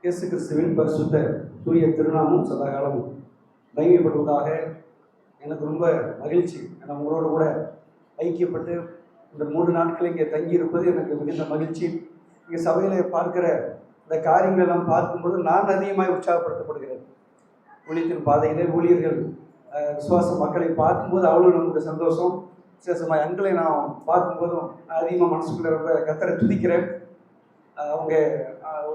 இயேசு கிறிஸ்துவின் பரிசுத்த தூய திருநாமம் சதாகாலமும் மகிமைப்படுவதாக. எனக்கு ரொம்ப மகிழ்ச்சி. நான் உங்களோட கூட ஐக்கியப்பட்டு இந்த 3 நாட்கள் இங்கே தங்கியிருப்பது எனக்கு மிகுந்த மகிழ்ச்சி. இங்கே சபையில் பார்க்கிற இந்த காரியங்கள் எல்லாம் பார்க்கும்பொழுது நான் அதிகமாக உற்சாகப்படுத்தப்படுகிறேன். ஊழியத்தின் பாதையிலே ஊழியர்கள் விசுவாச மக்களை பார்க்கும்போது அவ்வளோ நமக்கு சந்தோஷம். விசேஷமாக எங்களை நான் பார்க்கும்போதும் நான் அதிகமாக மனசுக்குள்ள ரொம்ப கர்த்தரை துதிக்கிறேன். அவங்க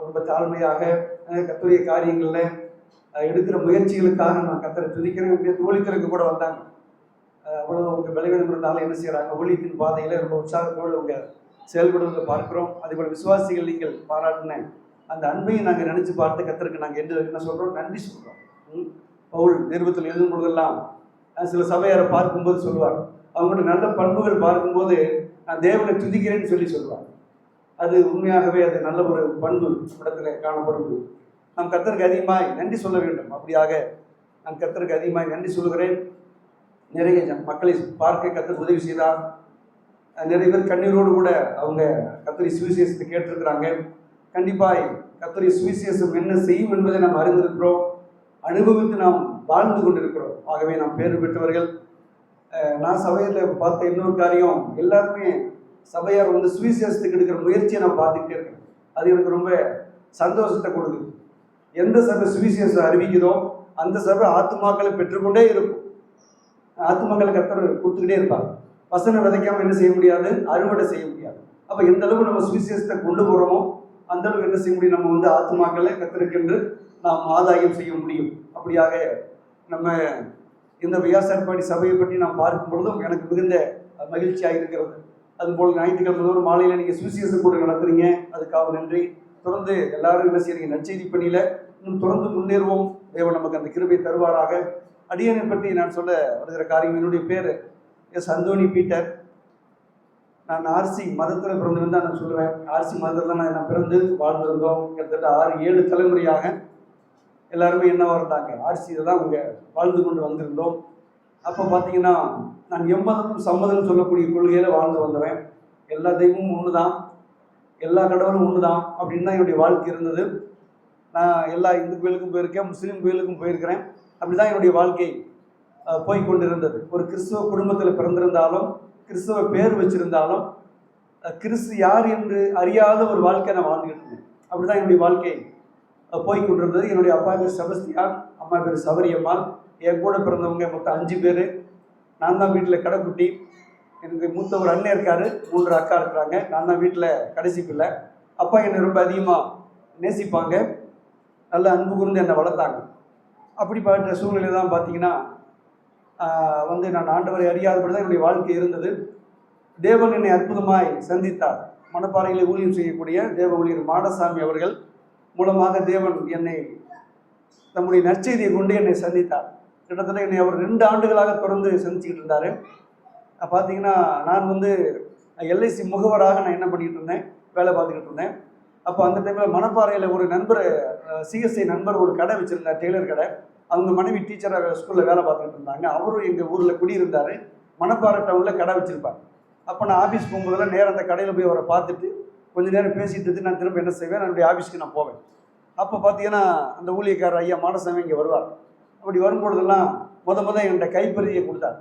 ரொம்ப தாழ்மையாக கர்த்தருடைய காரியங்களில் எடுக்கிற முயற்சிகளுக்காக நான் கர்த்தரை துதிக்கிறேன். ஊழியத்திற்கு கூட வந்தாங்க. அவ்வளோ அவங்க பலவீனம் இருந்தாலும் என்ன செய்கிறாங்க, ஊழியத்தின் பாதையில் ரொம்ப உற்சாகத்தோடு அவங்க செயல்படுவதை பார்க்குறோம். அதேபோல் விசுவாசிகள் நீங்கள் பாராட்டின அந்த அன்பையும் நாங்கள் நினச்சி பார்த்து கர்த்தருக்கு நாங்கள் என்ன சொல்கிறோம், நன்றி சொல்கிறோம். பவுல் நிருபத்தில் எழுதும் பொழுதெல்லாம் சில சபையாரை பார்க்கும்போது சொல்லுவார், அவங்களோட நல்ல பண்புகள் பார்க்கும்போது நான் தேவனை துதிக்கிறேன்னு சொல்லுவார். அது உண்மையாகவே அது நல்ல ஒரு பண்பு இடத்துல காணப்படுது. நாம் கர்த்தருக்கு அதிகமாய் நன்றி சொல்ல வேண்டும். அப்படியாக நான் கர்த்தருக்கு அதிகமாய் நன்றி சொல்கிறேன். நிறைய மக்களை பார்க்க கர்த்தர் உதவி செய்தார். நிறைய பேர் கண்ணீரோடு கூட அவங்க கர்த்தருடைய சுவிசேஷத்தை கேட்டிருக்கிறாங்க. கண்டிப்பாய் கர்த்தருடைய சுவிசேஷம் என்ன செய்யும் என்பதை நாம் அறிந்திருக்கிறோம், அனுபவித்து நாம் வாழ்ந்து கொண்டிருக்கிறோம். ஆகவே நாம் பேறு பெற்றவர்கள். நான் சபையில் பார்த்த இன்னொரு காரியம், எல்லாருமே சபையார் சுவிசேஷத்துக்கு எடுக்கிற முயற்சியை நான் பார்த்துக்கிட்டே இருக்கேன். அது எனக்கு ரொம்ப சந்தோஷத்தை கொடுக்குது. எந்த சபை சுவிசேஷம் அறிவிக்குதோ அந்த சபை ஆத்துமாக்களை பெற்றுக்கொண்டே இருக்கும். ஆத்துமாக்களை கர்த்தர் கொடுத்துக்கிட்டே இருப்பாங்க. வசனம் விதைக்காம என்ன செய்ய முடியாது, அறுவடை செய்ய முடியாது. அப்போ எந்த அளவுக்கு நம்ம சுவிசேஷத்தை கொண்டு போகிறோமோ அந்த அளவுக்கு என்ன செய்ய முடியும், நம்ம ஆத்துமாக்களை கர்த்தருக்கென்று நாம் ஆதாயம் செய்ய முடியும். அப்படியாக நம்ம இந்த வியாசார்பாடி சபையை பற்றி நாம் பார்க்கும் பொழுதும் எனக்கு மிகுந்த மகிழ்ச்சியாக இருக்கிறது. அதுபோல் ஞாயிற்றுக்கிழமை ஒரு மாலையில் நீங்கள் சுவிசேஷம் கூட நடத்துறீங்க, அதுக்காக நன்றி. தொடர்ந்து எல்லாரும் என்ன செய்றீங்க, நற்செய்தி பணியில் இன்னும் தொடர்ந்து முன்னேறுவோம். தேவன் நமக்கு அந்த கிருபை தருவாராக. அடியனை பற்றி நான் சொல்ல வருகிற காரியம், என்னுடைய பேர் எஸ் அந்தோனி பீட்டர். நான் ஆர்சி மதத்தில் பிறந்திருந்தா நான் சொல்லுவேன். ஆர்சி மதத்தில் தான் நான் பிறந்து வாழ்ந்திருந்தோம். கிட்டத்தட்ட 6-7 தலைமுறையாக எல்லாருமே என்னவா இருந்தாங்க, ஆர்சியில் தான் அவங்க வாழ்ந்து கொண்டு வந்திருந்தோம். அப்போ பார்த்தீங்கன்னா நான் எம்மதமும் சம்மதம் சொல்லக்கூடிய கொள்கையில் வாழ்ந்து வந்தவன். எல்லா தெய்வமும் ஒன்று தான், எல்லா கடவுளும் ஒன்று தான் அப்படின்னு தான் என்னுடைய வாழ்க்கை இருந்தது. நான் எல்லா இந்து கோயிலுக்கும் போயிருக்கேன், முஸ்லீம் கோயிலுக்கும் போயிருக்கிறேன். அப்படி தான் என்னுடைய வாழ்க்கை போய்கொண்டிருந்தது. ஒரு கிறிஸ்துவ குடும்பத்தில் பிறந்திருந்தாலும், கிறிஸ்துவ பேர் வச்சிருந்தாலும், கிறிஸ்து யார் என்று அறியாத ஒரு வாழ்க்கை நான் வாழ்ந்துகிட்டு இருந்தேன். அப்படி தான் என்னுடைய வாழ்க்கை போய்கொண்டிருந்தது. என்னுடைய அப்பா பேர் செபஸ்தியான், அம்மா பேர் சபரியம்மாள். என் கூட பிறந்தவங்க மொத்தம் 5 பேர். நான் தான் வீட்டில் கடைக்குட்டி. எனக்கு மூத்த ஒரு அண்ணன் இருக்காரு, 3 அக்கா இருக்கிறாங்க. நான் தான் வீட்டில் கடைசி பிள்ளை. அப்பா என்னை ரொம்ப அதிகமாக நேசிப்பாங்க, நல்ல அன்பு கூர்ந்து என்னை வளர்த்தாங்க. அப்படிப்பட்ட சூழ்நிலை தான் பார்த்தீங்கன்னா நான் ஆண்டவரை அறியாதபடி தான் என்னுடைய வாழ்க்கை இருந்தது. தேவன் என்னை அற்புதமாய் சந்தித்தார். மணப்பாறையில் ஊழியம் செய்யக்கூடிய தேவ ஊழியர் மாடசாமி அவர்கள் மூலமாக தேவன் என்னை நம்முடைய நற்செய்தியை கொண்டு என்னை சந்தித்தார். கிட்டத்தட்ட என்னை அவர் 2 ஆண்டுகளாக தொடர்ந்து சந்திச்சுக்கிட்டு இருந்தார். பார்த்தீங்கன்னா நான் எல்ஐசி முகவராக நான் என்ன பண்ணிக்கிட்டு இருந்தேன், வேலை பார்த்துக்கிட்டு இருந்தேன். அப்போ அந்த டைமில் மணப்பாறையில் ஒரு நண்பர், சிஎஸ்ஐ நண்பர் ஒரு கடை வச்சுருந்தார், டெய்லர் கடை. அவங்க மனைவி டீச்சராக ஸ்கூலில் வேலை பார்த்துக்கிட்டு இருந்தாங்க. அவரும் எங்கள் ஊரில் குடியிருந்தார். மணப்பாறை டவுனில் கடை வச்சுருப்பார். அப்போ நான் ஆஃபீஸ் போகும்போதெல்லாம் நேரம் அந்த கடையில் போய் அவரை பார்த்துட்டு கொஞ்சம் நேரம் பேசிட்டு நான் திரும்ப என்ன செய்வேன், என்னுடைய ஆஃபீஸ்க்கு நான் போவேன். அப்போ பார்த்தீங்கன்னா அந்த ஊழியக்காரர் ஐயா மாடசாமி இங்கே வருவார். அப்படி வரும்பொழுதெல்லாம் முத என்கிட்ட கைப்பறியை கொடுத்தார்.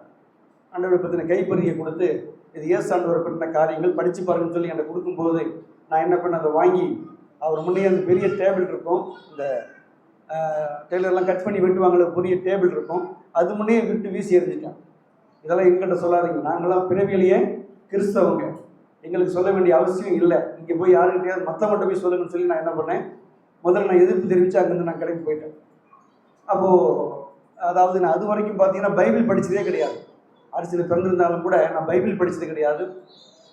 ஆண்டவரை பற்றின கைப்பறியை கொடுத்து, இது இயேசு ஆண்டவரை பற்றின காரியங்கள் படித்து பாருங்கன்னு சொல்லி என்கிட்ட கொடுக்கும்போது நான் என்ன பண்ணேன், அதை வாங்கி அவர் முன்னே அந்த பெரிய டேபிள் இருக்கும், இந்த டெய்லர்லாம் கட் பண்ணி வெட்டுவாங்களே பெரிய டேபிள் இருக்கும், அது முன்னே விட்டு வீசி எறிஞ்சிட்டேன். இதெல்லாம் எங்கிட்ட சொல்லாதீங்க, நாங்களாம் பிறவியிலேயே கிறிஸ்தவங்க, எங்களுக்கு சொல்ல வேண்டிய அவசியம் இல்லை, இங்கே போய் யாருக்கிட்டையாவது மற்றவங்கள்ட்ட போய் சொல்லுங்கன்னு சொல்லி நான் என்ன பண்ணேன், முதல்ல நான் எதிர்ப்பு தெரிவித்து அங்கேருந்து நான் கடைக்கு போயிட்டேன். அப்போது அதாவது நான் அது வரைக்கும் பார்த்தீங்கன்னா பைபிள் படித்ததே கிடையாது. அரசியல் பிறந்திருந்தாலும் கூட நான் பைபிள் படித்தது கிடையாது.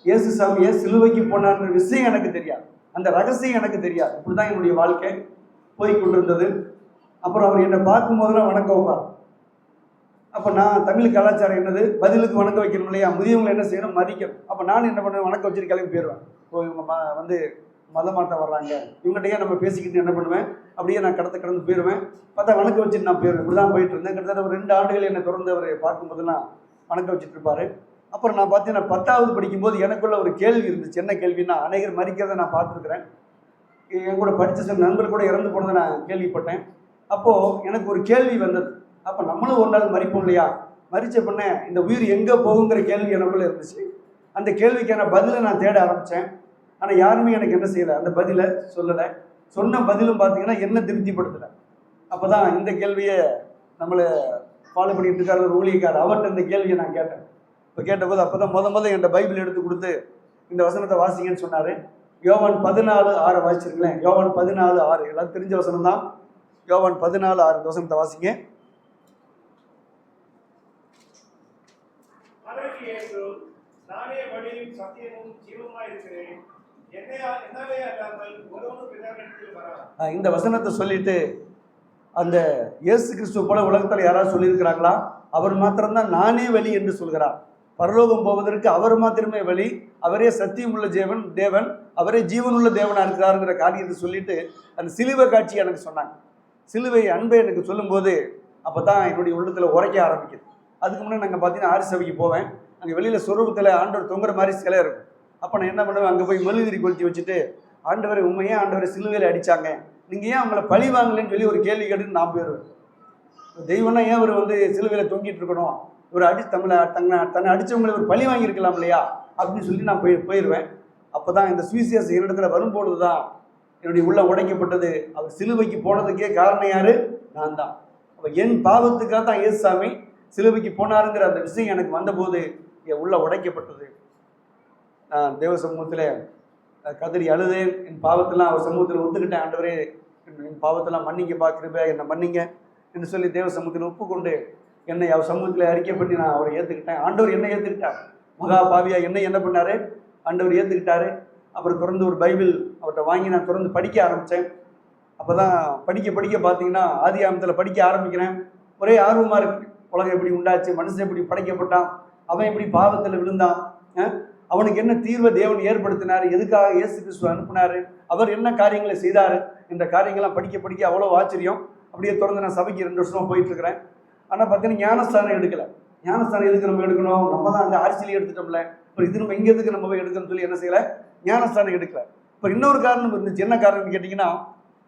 இயேசு சாமி ஏன் சிலுவைக்கு போனான்ற விஷயம் எனக்கு தெரியாது, அந்த ரகசியம் எனக்கு தெரியாது. இப்படி தான் என்னுடைய வாழ்க்கை போய் கொண்டிருந்தது. அப்புறம் அவர் என்னை பார்க்கும்போதெல்லாம் வணக்கம் வைப்பார். அப்போ நான் தமிழ் கலாச்சாரம் என்னது, பதிலுக்கு வணக்கம் வைக்கணும் இல்லையா, முதியவங்களை என்ன செய்யணும், மதிக்கணும். அப்போ நான் என்ன பண்ணுவேன், வணக்கம் வச்சுட்டு கிளம்பி போயிடுவேன். இவங்க மதமாட்டம் வர்றாங்க, இவங்ககிட்டயே நம்ம பேசிக்கிட்டு என்ன பண்ணுவேன், அப்படியே நான் கடந்து போயிடுவேன். பார்த்தா வணக்கம் வச்சுட்டு நான் போயிடுவேன். இப்படி தான் போயிட்டு இருந்தேன். கிட்டத்தட்ட ஒரு 2 ஆண்டுகள் என்னை தொடர்ந்து அவர் பார்க்கும்போதெல்லாம் வணக்கம் வச்சுட்டு இருப்பார். அப்புறம் நான் பார்த்தீங்கன்னா 10வது படிக்கும்போது எனக்குள்ள ஒரு கேள்வி இருந்துச்சு. என்ன கேள்வின்னா, அநேகர் மறிக்கிறத நான் பார்த்துருக்குறேன். என் கூட படித்த சில நண்பர்கள் கூட இறந்து போனதை நான் கேள்விப்பட்டேன். அப்போது எனக்கு ஒரு கேள்வி வந்தது. அப்போ நம்மளும் ஒரு நாள் மறிப்போம் இல்லையா? மறிச்ச பண்ண இந்த உயிர் எங்கே போகுங்கிற கேள்வி எனக்குள்ளே இருந்துச்சு. அந்த கேள்விக்கான பதிலை நான் தேட ஆரம்பித்தேன். ஆனால் யாருமே எனக்கு என்ன செய்யலை, அந்த பதிலை சொல்லலை. சொன்ன பதிலும் பார்த்தீங்கன்னா என்ன திருப்திப்படுத்தலை. அப்போ தான் இந்த கேள்வியை நம்மளை ஃபாலோ பண்ணிட்டு இருக்காரு ஒரு ஊழியக்காரர், அவர்கிட்ட இந்த கேள்வியை நான் கேட்டேன். இப்போ கேட்டபோது அப்போ தான் முத என்கிட்ட பைபிள் எடுத்து கொடுத்து இந்த வசனத்தை வாசிங்கன்னு சொன்னார். யோவான் 14:6 வாசிச்சிருக்கேன். யோவான் 14:6 எல்லாம் தெரிஞ்ச வசனம் தான். யோவான் 14:6 இந்த வசனத்தை வாசிங்க. இந்த வசனத்தை சொல்லிட்டு அந்த இயேசு கிறிஸ்துவ போல உலகத்தில் யாராவது சொல்லியிருக்கிறாங்களா? அவர் மாத்திரம்தான் நானே வழி என்று சொல்கிறார். பரலோகம் போவதற்கு அவர் மாத்திரமே வழி, அவரே சத்தியம் உள்ள தேவன், அவரே ஜீவனுள்ள தேவனாக இருக்கிறாருங்கிற காரியத்தை சொல்லிட்டு அந்த சிலுவை காட்சி எனக்கு சொன்னாங்க. சிலுவை அன்பை எனக்கு சொல்லும்போது அப்போ தான் என்னுடைய உள்ளத்தில் உரைக்க ஆரம்பிக்குது. அதுக்கு முன்னாடி நாங்கள் பார்த்தீங்கன்னா ஆரி சபைக்கு போவேன். அங்கே வெளியில் சொரூபத்தில் ஆண்டவர் தொங்குற மாதிரி சிலை இருக்கும். அப்போ நான் என்ன பண்ணுவேன், அங்கே போய் மெழுதிரி கொளுத்தி வச்சுட்டு, ஆண்டவரை உண்மையே ஆண்டவரை சிலுவையில் அடித்தாங்க, நீங்கள் ஏன் அவங்கள பழி வாங்கலன்னு சொல்லி ஒரு கேள்வி கேட்டுன்னு நான் போயிடுவேன். தெய்வம்னா ஏன் அவர் சிலுவையில் தொங்கிட்டு இருக்கணும், ஒரு தன்னை அடித்தவங்களை ஒரு பழி வாங்கியிருக்கலாம் இல்லையா அப்படின்னு சொல்லி நான் போயிடுவேன். அப்போ தான் இந்த சுவிசேஷ இடத்துல வரும்பொழுது தான் என்னுடைய உள்ளம் உடைக்கப்பட்டது. அவர் சிலுவைக்கு போனதுக்கே காரணம் யார்? நான் தான். அப்போ என் பாவத்துக்காக தான் இயேசுசாமி சிலுவைக்கு போனாருங்கிற அந்த விஷயம் எனக்கு வந்தபோது என் உள்ள உடைக்கப்பட்டது. நான் தேவ சமூகத்தில் கதறி அழுதேன். என் பாவத்தெல்லாம் அவர் சமூகத்தில் ஒத்துக்கிட்டேன். ஆண்டவரே என் பாவத்தெல்லாம் மன்னிங்க, பார்க்குறப்ப என்னை மன்னிங்க என்று சொல்லி தேவ சமூகத்தில் ஒப்புக்கொண்டு என்னை அவர் சமூகத்தில் அறிக்கை பண்ணி நான் அவரை ஏற்றுக்கிட்டேன். ஆண்டவர் என்னை ஏற்றுக்கிட்டார். மகா பாவியா என்னை என்ன பண்ணார்? ஆண்டவர் ஏற்றுக்கிட்டாரு. அப்புறம் தொடர்ந்து ஒரு பைபிள் அவர்கிட்ட வாங்கி நான் தொடர்ந்து படிக்க ஆரம்பித்தேன். அப்போ தான் படிக்க பார்த்தீங்கன்னா ஆதியாகமத்தில் படிக்க ஆரம்பிக்கிறேன். ஒரே ஆர்வமாக இருக்குது. உலகம் எப்படி உண்டாச்சு, மனுஷன் எப்படி படைக்கப்பட்டான், அவன் எப்படி பாவத்தில் விழுந்தான், அவனுக்கு என்ன தீர்வை தேவன் ஏற்படுத்தினார், எதுக்காக இயேசு கிறிஸ்து அனுப்பினார், அவர் என்ன காரியங்களை செய்தார், இந்த காரியங்கள்லாம் படிக்க அவ்வளோ ஆச்சரியம். அப்படியே தொடர்ந்து நான் சபைக்கு 2 வருஷமாக போயிட்டுருக்கிறேன். ஆனால் பார்த்தீங்கன்னா ஞானஸ்தானம் எடுக்கலை. ஞானஸ்தானம் எதுக்கு நம்ம எடுக்கணும்? நம்ம தான் அங்கே ஆர்சியிலே எடுத்துட்டோம்ல, இப்போ இது நம்ம இங்கே எதுக்கு நம்ம போய் எடுக்கணும்னு சொல்லி என்ன செய்யலை, ஞானஸ்தானம் எடுக்கலை. இப்போ இன்னொரு காரணம் இருந்துச்சு. என்ன காரணம்னு கேட்டிங்கன்னா,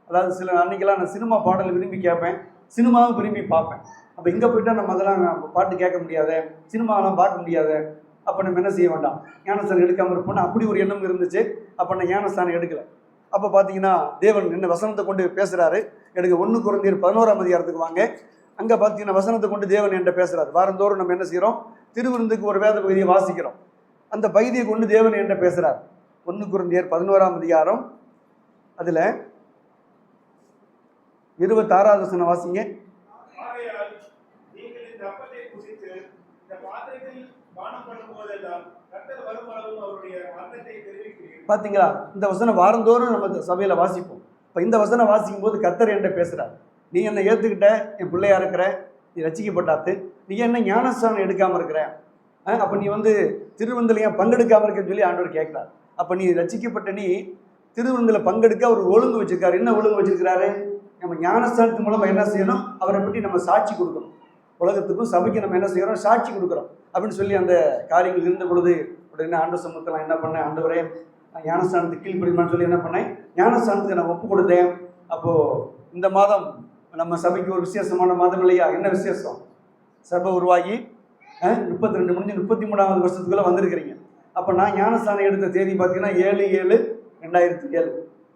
அதாவது சில அன்றைக்கெல்லாம் நான் சினிமா பாடல் விரும்பி கேட்பேன், சினிமாவும் விரும்பி பார்ப்பேன். அப்போ இங்கே போய்ட்டால் நம்ம அதெல்லாம் பாட்டு கேட்க முடியாத, சினிமாவெல்லாம் பார்க்க முடியாத, அப்போ நம்ம என்ன செய்ய வேண்டாம், ஞானஸ்தானம் எடுக்காமல் இருப்போம்னு அப்படி ஒரு எண்ணம் இருந்துச்சு. அப்போ நான் ஞானஸ்தானம் எடுக்கலை. அப்போ பார்த்தீங்கன்னா தேவன் என்ன வசனத்தை கொண்டு பேசுகிறாரு. எனக்கு 1 கொரிந்தியர் 11ஆம் அதிகாரத்துக்கு வாங்க. அங்கே பார்த்தீங்கன்னா வசனத்தை கொண்டு தேவன் என்கிட்ட பேசுகிறார். வாரந்தோறும் நம்ம என்ன செய்கிறோம், திருவிருந்துக்கு ஒரு வேத பகுதியை வாசிக்கிறோம். அந்த பகுதியை கொண்டு தேவன் என்கிட்ட பேசுகிறார். 1 கொரிந்தியர் 11ஆம் அதிகாரம் அதில் 26வது வசனம் வாசிங்க. பார்த்தீங்களா, இந்த வசனம் வாரந்தோறும் நம்ம சபையில் வாசிப்போம். இப்போ இந்த வசனம் வாசிக்கும் போது கர்த்தர் என்கிட்ட பேசுகிறார். நீ என்னை ஏற்றுக்கிட்ட, என் பிள்ளையா இருக்கிற, நீ ரட்சிக்கப்பட்டாத்து, நீ என்ன ஞானஸ்தானம் எடுக்காமல் இருக்கிற, அப்போ நீ திருவிருந்தில் ஏன் பங்கெடுக்காமல் இருக்கன்னு சொல்லி ஆண்டவர் கேட்குறார். அப்போ நீ ரட்சிக்கப்பட்ட நீ திருவிருந்தில் பங்கெடுக்க அவர் ஒழுங்கு வச்சிருக்காரு. என்ன ஒழுங்கு வச்சிருக்கிறாரு? நம்ம ஞானஸ்தானத்து மூலமாக என்ன செய்யணும், அவரை பற்றி நம்ம சாட்சி கொடுக்கணும். உலகத்துக்கும் சபைக்கு நம்ம என்ன செய்கிறோம், சாட்சி கொடுக்குறோம் அப்படின்னு சொல்லி அந்த காரியங்கள் இருந்த பொழுது உடனே ஆண்டவர் சமூகத்தில் நான் என்ன பண்ணேன், ஆண்டவரே நான் ஞானஸ்தானத்துக்கு கீழ்ப்படிமான்னு சொல்லி என்ன பண்ணேன், ஞானஸ்தானத்துக்கு நான் ஒப்பு கொடுத்தேன். அப்போது இந்த மாதம் நம்ம சபைக்கு ஒரு விசேஷமான மாதம் இல்லையா? என்ன விசேஷம்? சபை உருவாகி 32 முடிஞ்சு 33வது வருஷத்துக்குள்ளே வந்திருக்கிறீங்க. அப்போ நான் ஞானஸ்தானம் எடுத்த தேதி பார்த்தீங்கன்னா 7/7/2007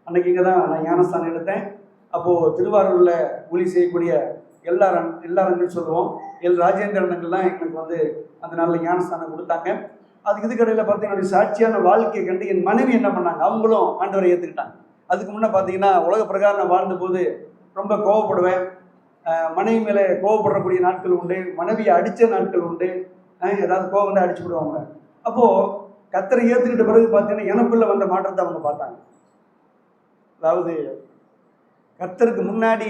அன்றைக்கி இங்கே தான் நான் ஞானஸ்தானம் எடுத்தேன். அப்போது திருவாரூரில் ஊழி செய்யக்கூடிய எல்லாரங்கன்னு சொல்லுவோம், ராஜேந்திரனங்கள் தான் எனக்கு அந்த நாளில் ஞானஸ்தானம் கொடுத்தாங்க. அதுக்கு இதுக்கடையில் பார்த்தீங்கன்னா என்னுடைய சாட்சியான வாழ்க்கையை கண்டு என் மனைவி என்ன பண்ணாங்க, அவங்களும் ஆண்டவரை ஏற்றுக்கிட்டாங்க. அதுக்கு முன்னே பார்த்தீங்கன்னா உலக பிரகாரம் நான் வாழ்ந்தபோது ரொம்ப கோவப்படுவேன். மனைவி மேலே கோவப்படக்கூடிய நாட்கள் உண்டு, மனைவியை அடித்த நாட்கள் உண்டு. ஏதாவது கோவம் வந்து அடிச்சு விடுவாங்க. அப்போது கர்த்தரை ஏற்றுக்கிட்ட பிறகு பார்த்தீங்கன்னா எனக்குள்ளே வந்த மாற்றத்தை அவங்க பார்த்தாங்க. அதாவது கர்த்தருக்கு முன்னாடி,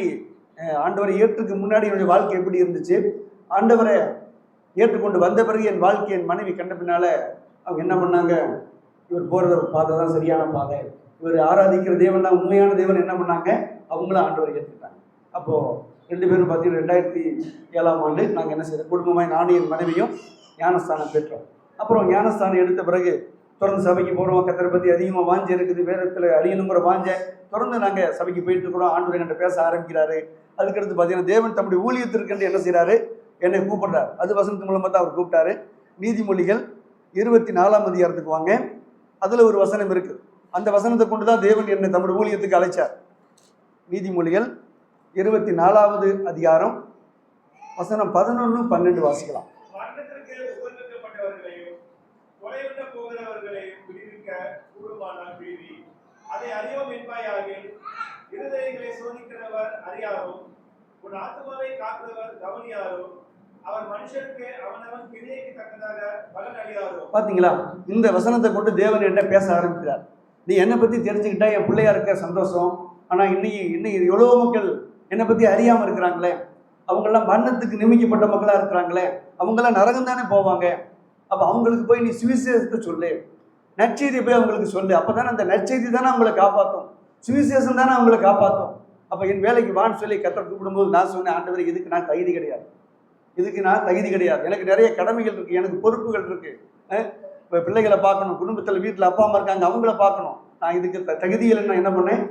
ஆண்டவரை ஏற்றுக்கு முன்னாடி என்னுடைய வாழ்க்கை எப்படி இருந்துச்சு, ஆண்டவரை ஏற்றுக்கொண்டு வந்த பிறகு என் வாழ்க்கை என் மனைவி கண்ட பின்னால் அவங்க என்ன பண்ணாங்க, இவர் போகிற பாதை தான் சரியான பாதை, இவர் ஆராதிக்கிற தேவன் தான் உண்மையான தேவன் என்ன பண்ணாங்க, அவங்களும் ஆண்டவரை ஏற்றுக்கிட்டாங்க. அப்போது 2 பேரும் பார்த்தீங்கன்னா 2007ஆம் ஆண்டு நாங்கள் என்ன செய்யறோம், குடும்பமாக நானும் என் மனைவியும் ஞானஸ்தானம் பெற்றோம். அப்புறம் ஞானஸ்தானம் எடுத்த பிறகு தொடர்ந்து சபைக்கு போகிறோம். கர்த்தரை பற்றி அதிகமாக வாஞ்சை இருக்குது, வேதத்தில் அழியணுங்கிற வாஞ்சை. தொடர்ந்து நாங்கள் சபைக்கு போயிட்டு இருக்கிறோம். ஆண்டவர் என்கிட்ட பேச ஆரம்பிக்கிறாரு. அதுக்கடுத்து பார்த்தீங்கன்னா தேவன் தம்முடைய ஊழியத்திற்கு என்ன செய்கிறாரு, என்னை கூப்பிடுறாரு. அது வசனத்து மூலமாக தான் அவர் கூப்பிட்டாரு. நீதிமொழிகள் 24ஆம் அதிகாரத்துக்கு வாங்க. அதில் ஒரு வசனம் இருக்குது. அந்த வசனத்தை கொண்டு தான் தேவன் என்னை தம்முடைய ஊழியத்துக்கு அழைச்சார். நீதிமொழிகள் 24வது அதிகாரம் வசனம் 11, 12 வாசிக்கலாம். அதை அறியோம் என்பாயாகில் இருதயங்களை சோதிக்கிறவர் அறியாரோ, உன் ஆத்துமாவை காக்கிறவர் கவனியாரோ, அவர் மனுஷனுக்கு அவனவன் கிரியைக்கு தக்கதாக பலன் அளியாரோ. பாத்தீங்களா, இந்த வசனத்தை கொண்டு தேவன் என்கிட்ட பேச ஆரம்பிக்கிறார். நீ என்னை பத்தி தெரிஞ்சுக்கிட்டா என் பிள்ளையா இருக்க சந்தோஷம். ஆனா இன்னைக்கு எவ்வளோ மக்கள் என்னை பத்தி அறியாம இருக்கிறாங்களே, அவங்கெல்லாம் மரணத்துக்கு நியமிக்கப்பட்ட மக்களா இருக்கிறாங்களே, அவங்கெல்லாம் நரகம் தானே போவாங்க. அப்ப அவங்களுக்கு போய் நீ சுவிசேஷத்தை சொல்லு, நற்செய்தி போய் அவங்களுக்கு சொல்லு. அப்பதானே அந்த நற்செய்தி தானே அவங்களை காப்பாற்றும், சுவிசேஷம் தானே அவங்களை காப்பாற்றும். அப்ப என் வேலைக்கு வான்னு சொல்லி கர்த்தர் கூப்பிடும்போது நான் சொன்னேன், ஆண்டவரே இதுக்கு நான் தகுதி கிடையாது, இதுக்கு நான் தகுதி கிடையாது. எனக்கு நிறைய கடமைகள் இருக்கு, எனக்கு பொறுப்புகள் இருக்கு. இப்போ பிள்ளைகளை பார்க்கணும், குடும்பத்தில் வீட்டில் அப்பா அம்மா இருக்காங்க, அவங்கள பார்க்கணும். நான் இதுக்கு தகுதியில் நான் என்ன பண்ணேன்,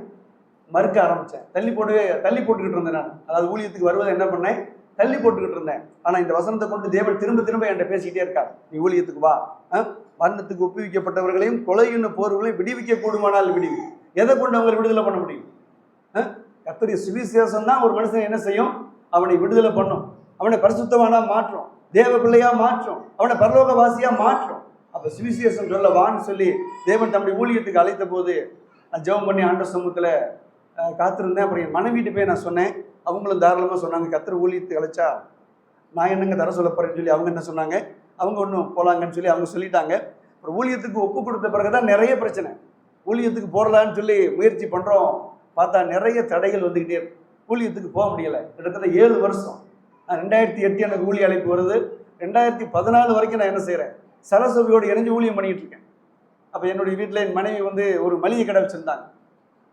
மறுக்க ஆரம்பித்தேன். தள்ளி போட்டுக்கிட்டு இருந்தேன். நான் அதாவது ஊழியத்துக்கு வருவதை என்ன பண்ணேன், தள்ளி போட்டுக்கிட்டு இருந்தேன். ஆனால் இந்த வசனத்தை கொண்டு தேவன் திரும்ப திரும்ப என்கிட்ட பேசிக்கிட்டே இருக்கார். நீ ஊழியத்துக்கு வா, மரணத்துக்கு ஒப்புவிக்கப்பட்டவர்களையும் கொலையின் போர்களையும் விடுவிக்க கூடுமானால் விடுவி. எதை கொண்டு அவங்களை விடுதலை பண்ண முடியும்? கர்த்தருடைய சுவிசேஷம் தான் ஒரு மனுஷன் என்ன செய்யும், அவனை விடுதலை பண்ணும், அவனை பரிசுத்தவானா மாற்றும், தேவ பிள்ளையா மாற்றும், அவனை பரலோகவாசியா மாற்றும். அப்போ சுவிசேஷம் சொல்ல வான்னு சொல்லி தேவன் தம்முடைய ஊழியத்துக்கு அழைத்த போது நான் ஜெபம் பண்ணி ஆண்டவர் சமூகத்தில் காத்திருந்தேன். அப்புறம் என் மனைவிட்டு போய் நான் சொன்னேன். அவங்களும் தாராளமாக சொன்னாங்க, கர்த்தர் ஊழியத்துக்கு அழைச்சா நான் என்னங்க தர சொல்ல போறேன்னு சொல்லி அவங்க என்ன சொன்னாங்க, அவங்க ஒன்றும் போகலாங்கன்னு சொல்லி அவங்க சொல்லிட்டாங்க. அப்புறம் ஊழியத்துக்கு ஒப்பு கொடுத்த பிறகு தான் நிறைய பிரச்சனை. ஊழியத்துக்கு போகலான்னு சொல்லி முயற்சி பண்ணுறோம், பார்த்தா நிறைய தடைகள் வந்துக்கிட்டே இருக்கு. ஊழியத்துக்கு போக முடியலை. கிட்டத்தட்ட 7 வருஷம். 2008 எனக்கு ஊழிய அழைப்பு வருது. 2014 வரைக்கும் நான் என்ன செய்கிறேன், சரசபையோடு இணைஞ்சு ஊழியம் பண்ணிக்கிட்டு இருக்கேன். அப்போ என்னுடைய வீட்டில் என் மனைவி ஒரு மளிகை கடை வச்சுருந்தாங்க.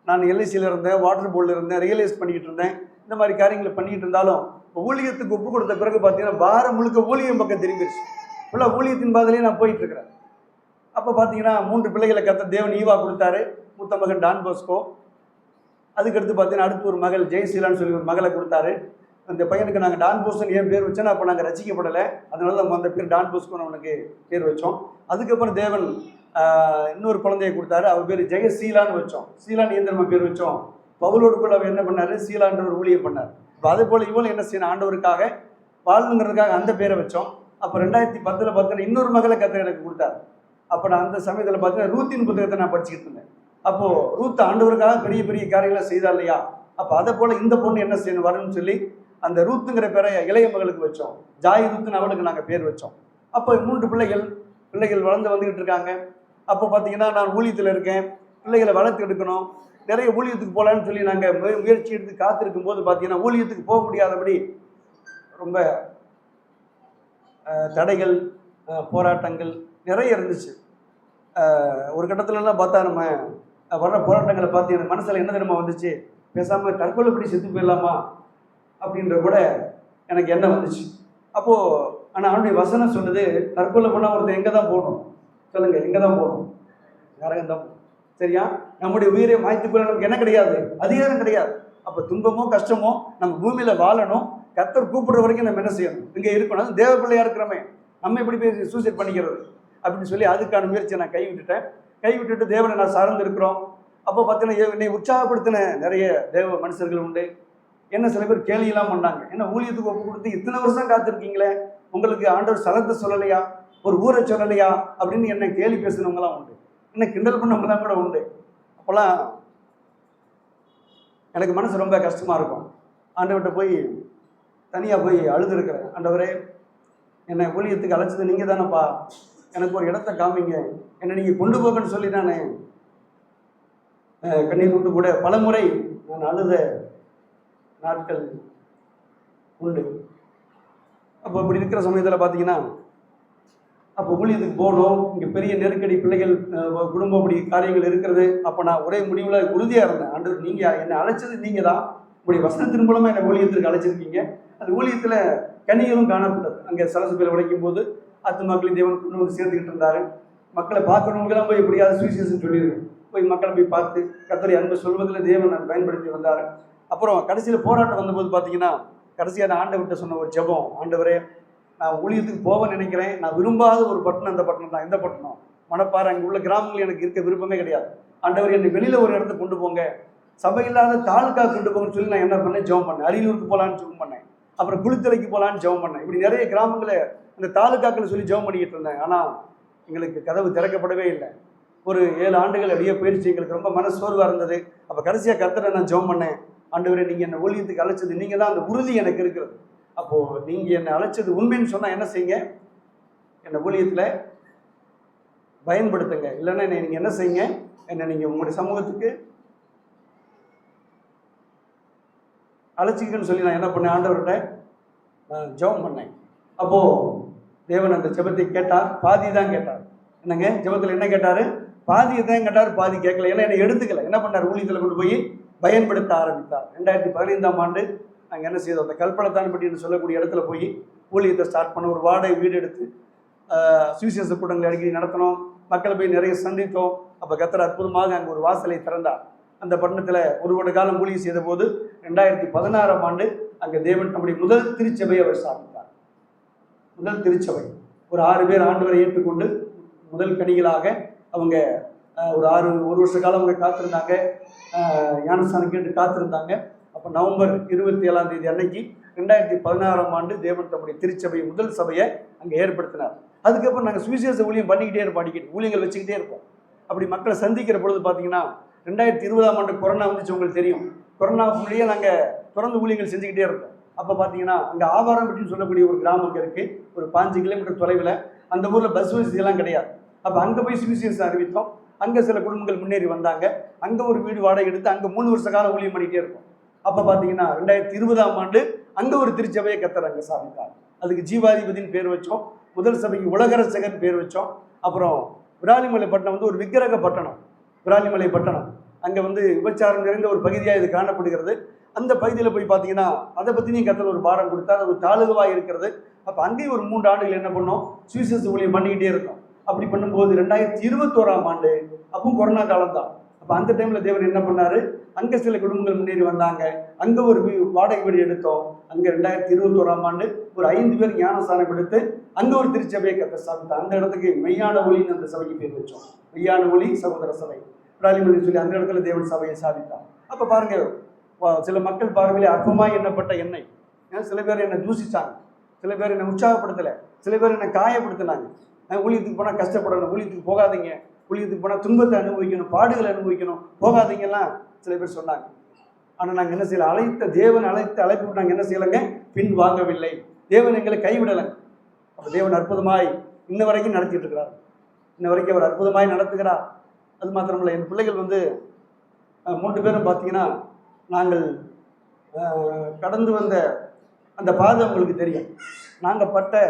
நான் எல்ஐசியில் இருந்தேன், வாட்டர் போர்டில் இருந்தேன், ரியலைஸ் பண்ணிக்கிட்டு இருந்தேன். இந்த மாதிரி காரியங்களை பண்ணிக்கிட்டு இருந்தாலும் ஊழியத்துக்கு ஒப்பு கொடுத்த பிறகு பார்த்தீங்கன்னா பாரம் முழுக்க ஊழியம் பக்கம் திரும்பிடுச்சு. ஃபுல்லாக ஊழியத்தின் பாதையிலேயே நான் போயிட்டு இருக்கிறேன். அப்போ பார்த்தீங்கன்னா 3 பிள்ளைகளை கர்த்தர் தேவன் ஈவா கொடுத்தாரு. மூத்த மகன் டான் போஸ்கோ, அதுக்கடுத்து பார்த்தீங்கன்னா அடுத்து ஒரு மகள் ஜெயசீலான்னு சொல்லி ஒரு மகளை கொடுத்தாரு. அந்த பையனுக்கு நாங்கள் டான் போஸ்கோன்னு ஏன் பேர் வச்சோன்னா, அப்போ நாங்கள் ரசிக்கப்படலை, அதனால நம்ம அந்த பேர் டான் போஸ்கோன்னு அவனுக்கு பேர் வச்சோம். அதுக்கப்புறம் தேவன் இன்னொரு குழந்தையை கொடுத்தாரு, அவர் பேர் ஜெயசீலான்னு வச்சோம். சீலான்னு ஏந்திரமா பேர் வச்சோம். பவுலோடுக்குள்ள அவர் என்ன பண்ணாரு, சீலான்ற ஒரு ஊழியம் பண்ணார். இப்போ அதே போல் இவளும் என்ன செய்யணும், ஆண்டவருக்காக வாழணுங்கிறதுக்காக அந்த பேரை வச்சோம். அப்போ 2010 பார்த்தீங்கன்னா இன்னொரு மகளை கர்த்தர் எனக்கு கொடுத்தாரு. அப்போ நான் அந்த சமயத்தில் பார்த்தீங்கன்னா ரூத்தின் புத்தகத்தை நான் படிச்சுக்கிட்டு இருந்தேன். அப்போது ரூத் ஆண்டவருக்காக பெரிய பெரிய காரியங்களை செய்தா இல்லையா, அப்போ அதை போல் இந்த பொண்ணு என்ன செய்யணும் வரணும்னு சொல்லி அந்த ரூத்துங்கிற பேரை இளைய மகளுக்கு வச்சோம். ஜாய் ரூத்துன்னு அவளுக்கு நாங்கள் பேர் வச்சோம். அப்போ 3 பிள்ளைகள் வளர்ந்து வந்துக்கிட்டு இருக்காங்க. அப்போ பார்த்தீங்கன்னா நான் ஊழியத்தில் இருக்கேன், பிள்ளைகளை வளர்த்து எடுக்கணும், நிறைய ஊழியத்துக்கு போகலான்னு சொல்லி நாங்கள் முயற்சி எடுத்து காத்திருக்கும் போது பார்த்தீங்கன்னா ஊழியத்துக்கு போக முடியாதபடி ரொம்ப தடைகள், போராட்டங்கள் நிறைய இருந்துச்சு. ஒரு கட்டத்துலலாம் பார்த்தா நம்ம வர்ற போராட்டங்களை பார்த்து எனக்கு மனசில் என்ன தெரியுமா வந்துச்சு, பேசாமல் தற்கொலை படி செத்து போயிடலாமா அப்படின்ற கூட எனக்கு எண்ணம் வந்துச்சு. அப்போது ஆனால் அவனுடைய வசனம் சொல்லுது, தற்கொலை பண்ணால் ஒருத்தர் எங்கே தான் போகணும் சொல்லுங்க, எங்கே தான் போகணும், நரகம் தான் போகணும். சரியா, நம்முடைய உயிரை மாய்த்துக்கொள்ள நமக்கு என்ன கிடையாது, அதிகாரம் கிடையாது. அப்போ துன்பமோ கஷ்டமோ நம்ம பூமியில் வாழணும், கர்த்தர் கூப்பிடுற வரைக்கும் நம்ம என்ன செய்யணும், இங்கே இருக்கணும். தேவ பிள்ளையா இருக்கிறோமே, நம்ம எப்படி போய் சூசைட் பண்ணிக்கிறது அப்படின்னு சொல்லி அதுக்கான முயற்சியை நான் கைவிட்டுட்டு தேவனை நான் சார்ந்து இருக்கிறோம். அப்போ பார்த்தீங்கன்னா என்னை உற்சாகப்படுத்தின நிறைய தேவ மனுஷர்கள் உண்டு. என்ன சில பேர் கேலியெல்லாம் பண்ணாங்க, என்ன ஊழியத்துக்கு ஒப்பு கொடுத்து இத்தனை வருஷம் காத்திருக்கீங்களே, உங்களுக்கு ஆண்டவர் ஸ்தலத்தை சொல்லலையா, ஒரு ஊரை சொல்லலையா அப்படின்னு என்ன கேலி பேசுனவங்களாம் உண்டு, என்ன கிண்டல் பண்ணவங்க தான் கூட உண்டு. அப்போல்லாம் எனக்கு மனசு ரொம்ப கஷ்டமாக இருக்கும். ஆண்டவர்கிட்ட போய் தனியாக போய் அழுதுருக்கிறேன், ஆண்டவரே என்னை ஊழியத்துக்கு அழைச்சது நீங்கள் தானேப்பா, எனக்கு ஒரு இடத்த காமிங்க, என்னை நீங்கள் கொண்டு போகன்னு சொல்லி நான் கண்ணீர் கொண்டு கூட பல முறை நான் அழுத நாட்கள் உண்டு. அப்போ இப்படி இருக்கிற சமயத்தில் பார்த்தீங்கன்னா அப்போ ஊழியத்துக்கு போகணும், இங்கே பெரிய நெருக்கடி, பிள்ளைகள் குடும்பம் அப்படி காரியங்கள் இருக்கிறது. அப்போ நான் ஒரே முடிவில் உறுதியாக இருந்தேன், ஆண்டவர் நீங்கள் என்னை அழைச்சது நீங்கள் தான், உங்களுடைய வசனத்தின் மூலமாக என்னை ஊழியத்திற்கு அழைச்சிருக்கீங்க. அந்த ஊழியத்தில் கனிகளும் காணப்பட்டது. அங்கே சலசுபையில் உழைக்கும் போது ஆத்துமாக்களின் தேவன் கொண்டு வந்து சேர்த்துக்கிட்டு இருந்தார். மக்களை பார்க்குறவங்களாம் போய் எப்படியாவது சுவிசேஷம் சொல்லிடுவேன். போய் மக்களை போய் பார்த்து கர்த்தருடைய அன்பை சொல்வதில் தேவன் அதை பயன்படுத்தி வந்தார். அப்புறம் கடைசியில் போராட்டம் வந்தபோது பார்த்தீங்கன்னா, கடைசியாக நான் ஆண்டவர்கிட்ட சொன்ன ஒரு ஜெபம், ஆண்டவரே நான் ஊழியத்துக்கு போவேன்னு நினைக்கிறேன், நான் விரும்பாத ஒரு பட்டணம் அந்த பட்டணம் தான். எந்த பட்டணம்? மணப்பாறை. அங்கே உள்ள கிராமங்கள் எனக்கு இருக்க விருப்பமே கிடையாது. ஆண்டவர் என்னை வெளியில் ஒரு இடத்துக்கு கொண்டு போங்க, சபை இல்லாத தாலுக்கா கொண்டு போங்கன்னு சொல்லி நான் என்ன பண்ணேன், ஜெபம் பண்ணேன். அரியலூருக்கு போகலான்னு ஜெபம் பண்ணேன். அப்புறம் குளித்தலைக்கு போகலான்னு ஜெபம் பண்ணேன். இப்படி நிறைய கிராமங்களை அந்த தாலுக்காக்களை சொல்லி ஜெபம் பண்ணிக்கிட்டு இருந்தேன். ஆனால் எங்களுக்கு கதவு திறக்கப்படவே இல்லை. ஒரு 7 ஆண்டுகள் அப்படியே போயிடுச்சு. எங்களுக்கு ரொம்ப மனசோர்வாக இருந்தது. அப்போ கடைசியாக கர்த்தரை நான் ஜெபம் பண்ணேன், ஆண்டவரே நீங்கள் என்னை ஊழியத்துக்கு அழைச்சது நீங்கள் தான், அந்த உறுதி எனக்கு இருக்கிறது. அப்போது நீங்கள் என்னை அழைச்சது உண்மைன்னு சொன்னால் என்ன செய்யுங்க, என்னை ஊழியத்தில் பயன்படுத்துங்க. இல்லைன்னா என்னை நீங்கள் என்ன செய்யுங்க, என்னை நீங்கள் உங்களுடைய சமூகத்துக்கு அழைச்சிக்கன்னு சொல்லி நான் என்ன பண்ணேன், ஆண்டவர்கிட்ட நான் ஜெபம் பண்ணேன். அப்போது தேவன் அந்த ஜெபத்தை கேட்டார். பாதி தான் கேட்டார். என்னங்க ஜெபத்தில் என்ன கேட்டார்? பாதியை தான் கேட்டார், பாதி கேட்கல. ஏன்னா என்னை எடுத்துக்கல. என்ன பண்ணார், ஊழியத்தில் கொண்டு போய் பயன்படுத்த ஆரம்பித்தார். 2015ஆம் ஆண்டு நாங்கள் என்ன செய்தோம், அந்த கல்பனத்தான்பட்டின்னு சொல்லக்கூடிய இடத்துல போய் ஊழியத்தை ஸ்டார்ட் பண்ண, ஒரு வாடகை வீடு எடுத்து சுவிசேஷ கூட்டங்களை அடிக்கடி நடத்தினோம். மக்களை போய் நிறைய சந்தித்தோம். அப்போ கர்த்தர் அற்புதமாக அங்கே ஒரு வாசலை திறந்தார். அந்த பட்டணத்தில் ஒரு வருட காலம் ஊழியம் செய்த போது 2016ஆம் ஆண்டு அங்கே தேவன் நம்முடைய முதல் திருச்சபை அவர் ஸ்தாபித்தார். முதல் திருச்சபை ஒரு 6 பேர் ஆண்டவரை ஏற்றுக்கொண்டு முதல் கனிகளாக அவங்க ஒரு வருஷ காலம் அவங்க காத்திருந்தாங்க. ஞானஸ்தானம் கேட்டு காத்திருந்தாங்க. அப்போ நவம்பர் 27ஆம் தேதி அன்னைக்கு 2016ஆம் ஆண்டு தேவன் நம்முடைய திருச்சபை முதல் சபையை அங்கே ஏற்படுத்தினார். அதுக்கப்புறம் நாங்கள் சுவிசேஷ ஊழியம் பண்ணிக்கிட்டே இருப்போம். அடிக்கடி ஊழியங்கள் வச்சுக்கிட்டே இருப்போம். அப்படி மக்களை சந்திக்கிற பொழுது பார்த்தீங்கன்னா 2020ஆம் ஆண்டு கொரோனா வந்துச்சு, உங்களுக்கு தெரியும். கொரோனாவுக்கு முன்னாடியே நாங்கள் தொடர்ந்து ஊழியங்கள் செஞ்சுக்கிட்டே இருப்போம். அப்போ பார்த்தீங்கன்னா அங்கே ஆவாரம்பட்டின்னு சொல்லக்கூடிய ஒரு கிராமம் அங்கே இருக்குது, ஒரு 5 கிலோமீட்டர் தொலைவில். அந்த ஊரில் பஸ் வசதியெல்லாம் கிடையாது. அப்போ அங்கே போய் சுவிசேஷம் அறிவித்தோம். அங்கே சில குடும்பங்கள் முன்னேறி வந்தாங்க. அங்கே ஒரு வீடு வாடகை எடுத்து அங்கே 3 வருஷ காலம் ஊழியம் பண்ணிகிட்டே இருக்கோம். அப்போ பார்த்தீங்கன்னா 2020ஆம் ஆண்டு அங்கே ஒரு திருச்சபையை கர்த்தர் அங்கே ஸ்தாபித்தார். அதுக்கு ஜீவாதிபதினு பேர் வச்சோம். முதல் சபைக்கு உலகரசகன் பேர் வச்சோம். அப்புறம் விராலிமலை பட்டணம் வந்து ஒரு விக்கிரக பட்டணம். விராலிமலை பட்டணம் அங்கே வந்து விபச்சாரம் நிறைந்த ஒரு பகுதியாக இது காணப்படுகிறது. அந்த பகுதியில் போய் பார்த்தீங்கன்னா அதை பற்றியும் கர்த்தர் ஒரு பாடம் கொடுத்தார். அது ஒரு தாலுகாவாக இருக்கிறது. அப்போ அங்கேயும் ஒரு 3 ஆண்டுகள் என்ன பண்ணோம், சுவிசேஷ ஊழியம் பண்ணிக்கிட்டே இருக்கோம். அப்படி பண்ணும்போது 2021ஆம் ஆண்டு அப்பவும் கொரோனா காலம் தான். அப்போ அந்த டைமில் தேவன் என்ன பண்ணார், அங்கே சில குடும்பங்கள் முன்னேறி வந்தாங்க. அங்கே ஒரு வாடகை வீடு எடுத்தோம். அங்கே 2021ஆம் ஆண்டு ஒரு 5 பேர் ஞானஸ்தானம் எடுத்து அங்கே ஒரு திருச்சபையை கர்த்தர் ஸ்தாபித்தார். அந்த இடத்துக்கு மெய்யான ஒளின்னு அந்த சபைக்கு பேர் வச்சோம். மெய்யான ஒளி சகோதர சபை விராலிமலைன்னு சொல்லி அந்த இடத்துல தேவன் சபையை ஸ்தாபித்தார். அப்போ பாருங்க, சில மக்கள் பார்வையிலே அற்பமாய் எண்ணப்பட்ட எண்ணெய். சில பேர் என்னை தூசிச்சாங்க, சில பேர் என்னை உற்சாகப்படுத்தலை, சில பேர் என்னை காயப்படுத்தினாங்க. ஊழியத்துக்கு போனால் கஷ்டப்படணும், ஊழியத்துக்கு போகாதீங்க, ஊழியத்துக்கு போனால் துன்பத்தை அனுபவிக்கணும், பாடுகளை அனுபவிக்கணும், போகாதீங்கலாம் சில பேர் சொன்னாங்க. ஆனால் நாங்கள் என்ன செய்யலை, தேவன் அழைப்பு நாங்கள் என்ன செய்யலைங்க, பின் வாங்கவில்லை. தேவன் எங்களை கைவிடலை. அப்போ தேவன் அற்புதமாய் இன்ன வரைக்கும் நடத்திட்டு இருக்கிறார். இன்ன வரைக்கும் அவர் அற்புதமாய் நடத்துகிறார். அது மாத்திரமில்லை, என் பிள்ளைகள் வந்து 3 பேரும் பார்த்தீங்கன்னா நாங்கள் கடந்து வந்த அந்த பாதை உங்களுக்கு தெரியும். நாங்கள் பட்ட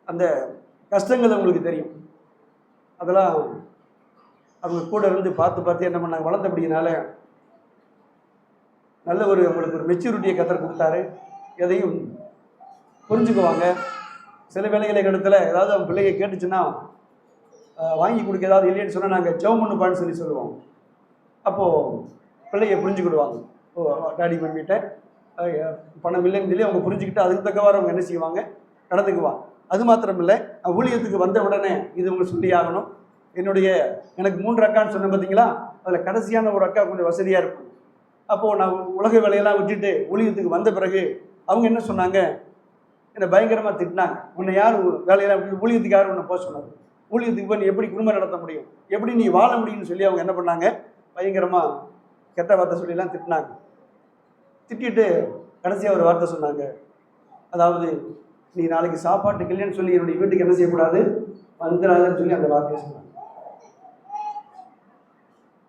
அந்த கஷ்டங்கள் உங்களுக்கு தெரியும். அதெல்லாம் அவங்க கூட இருந்து பார்த்து என்ன பண்ணாங்க, வளர்ந்தபடினால நல்ல உங்களுக்கு ஒரு மெச்சூரிட்டியை கர்த்தர் கொடுத்தாரு. எதையும் புரிஞ்சுக்குவாங்க. சில வேலைகளை இடத்துல ஏதாவது அவங்க பிள்ளைங்க கேட்டுச்சுன்னா வாங்கி கொடுக்க ஏதாவது இல்லைன்னு சொன்னால் நாங்கள் ஜெபம் பண்ணுப்பான்னு சொல்லுவோம். அப்போது பிள்ளைங்க புரிஞ்சுக்கிடுவாங்க. டாடி மம்மிகிட்ட பணம் இல்லைன்னு சொல்லி அவங்க புரிஞ்சுக்கிட்டு அதுக்கு தக்கவாறு அவங்க என்ன செய்வாங்க, நடந்துக்குவாங்க. அது மாத்திரம் இல்லை, ஊழியத்துக்கு வந்த உடனே இது உங்களுக்கு சொல்லி ஆகணும். எனக்கு 3 அக்கான்னு சொன்னேன் பார்த்தீங்களா, அதில் கடைசியான ஒரு அக்கா கொஞ்சம் வசதியாக இருக்கும். அப்போது நான் உலக வேலையெல்லாம் விட்டுட்டு ஊழியத்துக்கு வந்த பிறகு அவங்க என்ன சொன்னாங்க, என்னை பயங்கரமாக திட்டினாங்க. உன்னை யார் வேலையெல்லாம் விட்டு ஊழியத்துக்கு யார் உன்னை போக சொன்னாங்க, ஊழியத்துக்கு போய் நீ எப்படி குடும்பம் நடத்த முடியும், எப்படி நீ வாழ முடியும்னு சொல்லி அவங்க என்ன பண்ணாங்க, பயங்கரமாக கெட்ட வார்த்தை சொல்லிலாம் திட்டினாங்க. திட்டிட்டு கடைசியாக ஒரு வார்த்தை சொன்னாங்க, அதாவது நீ நாளைக்கு சாப்பாட்டுக்கு இல்லைன்னு சொல்லி என்னுடைய வீட்டுக்கு என்ன செய்யக்கூடாது, வந்துடாதுன்னு சொல்லி அந்த வார்த்தையை சொன்னாங்க.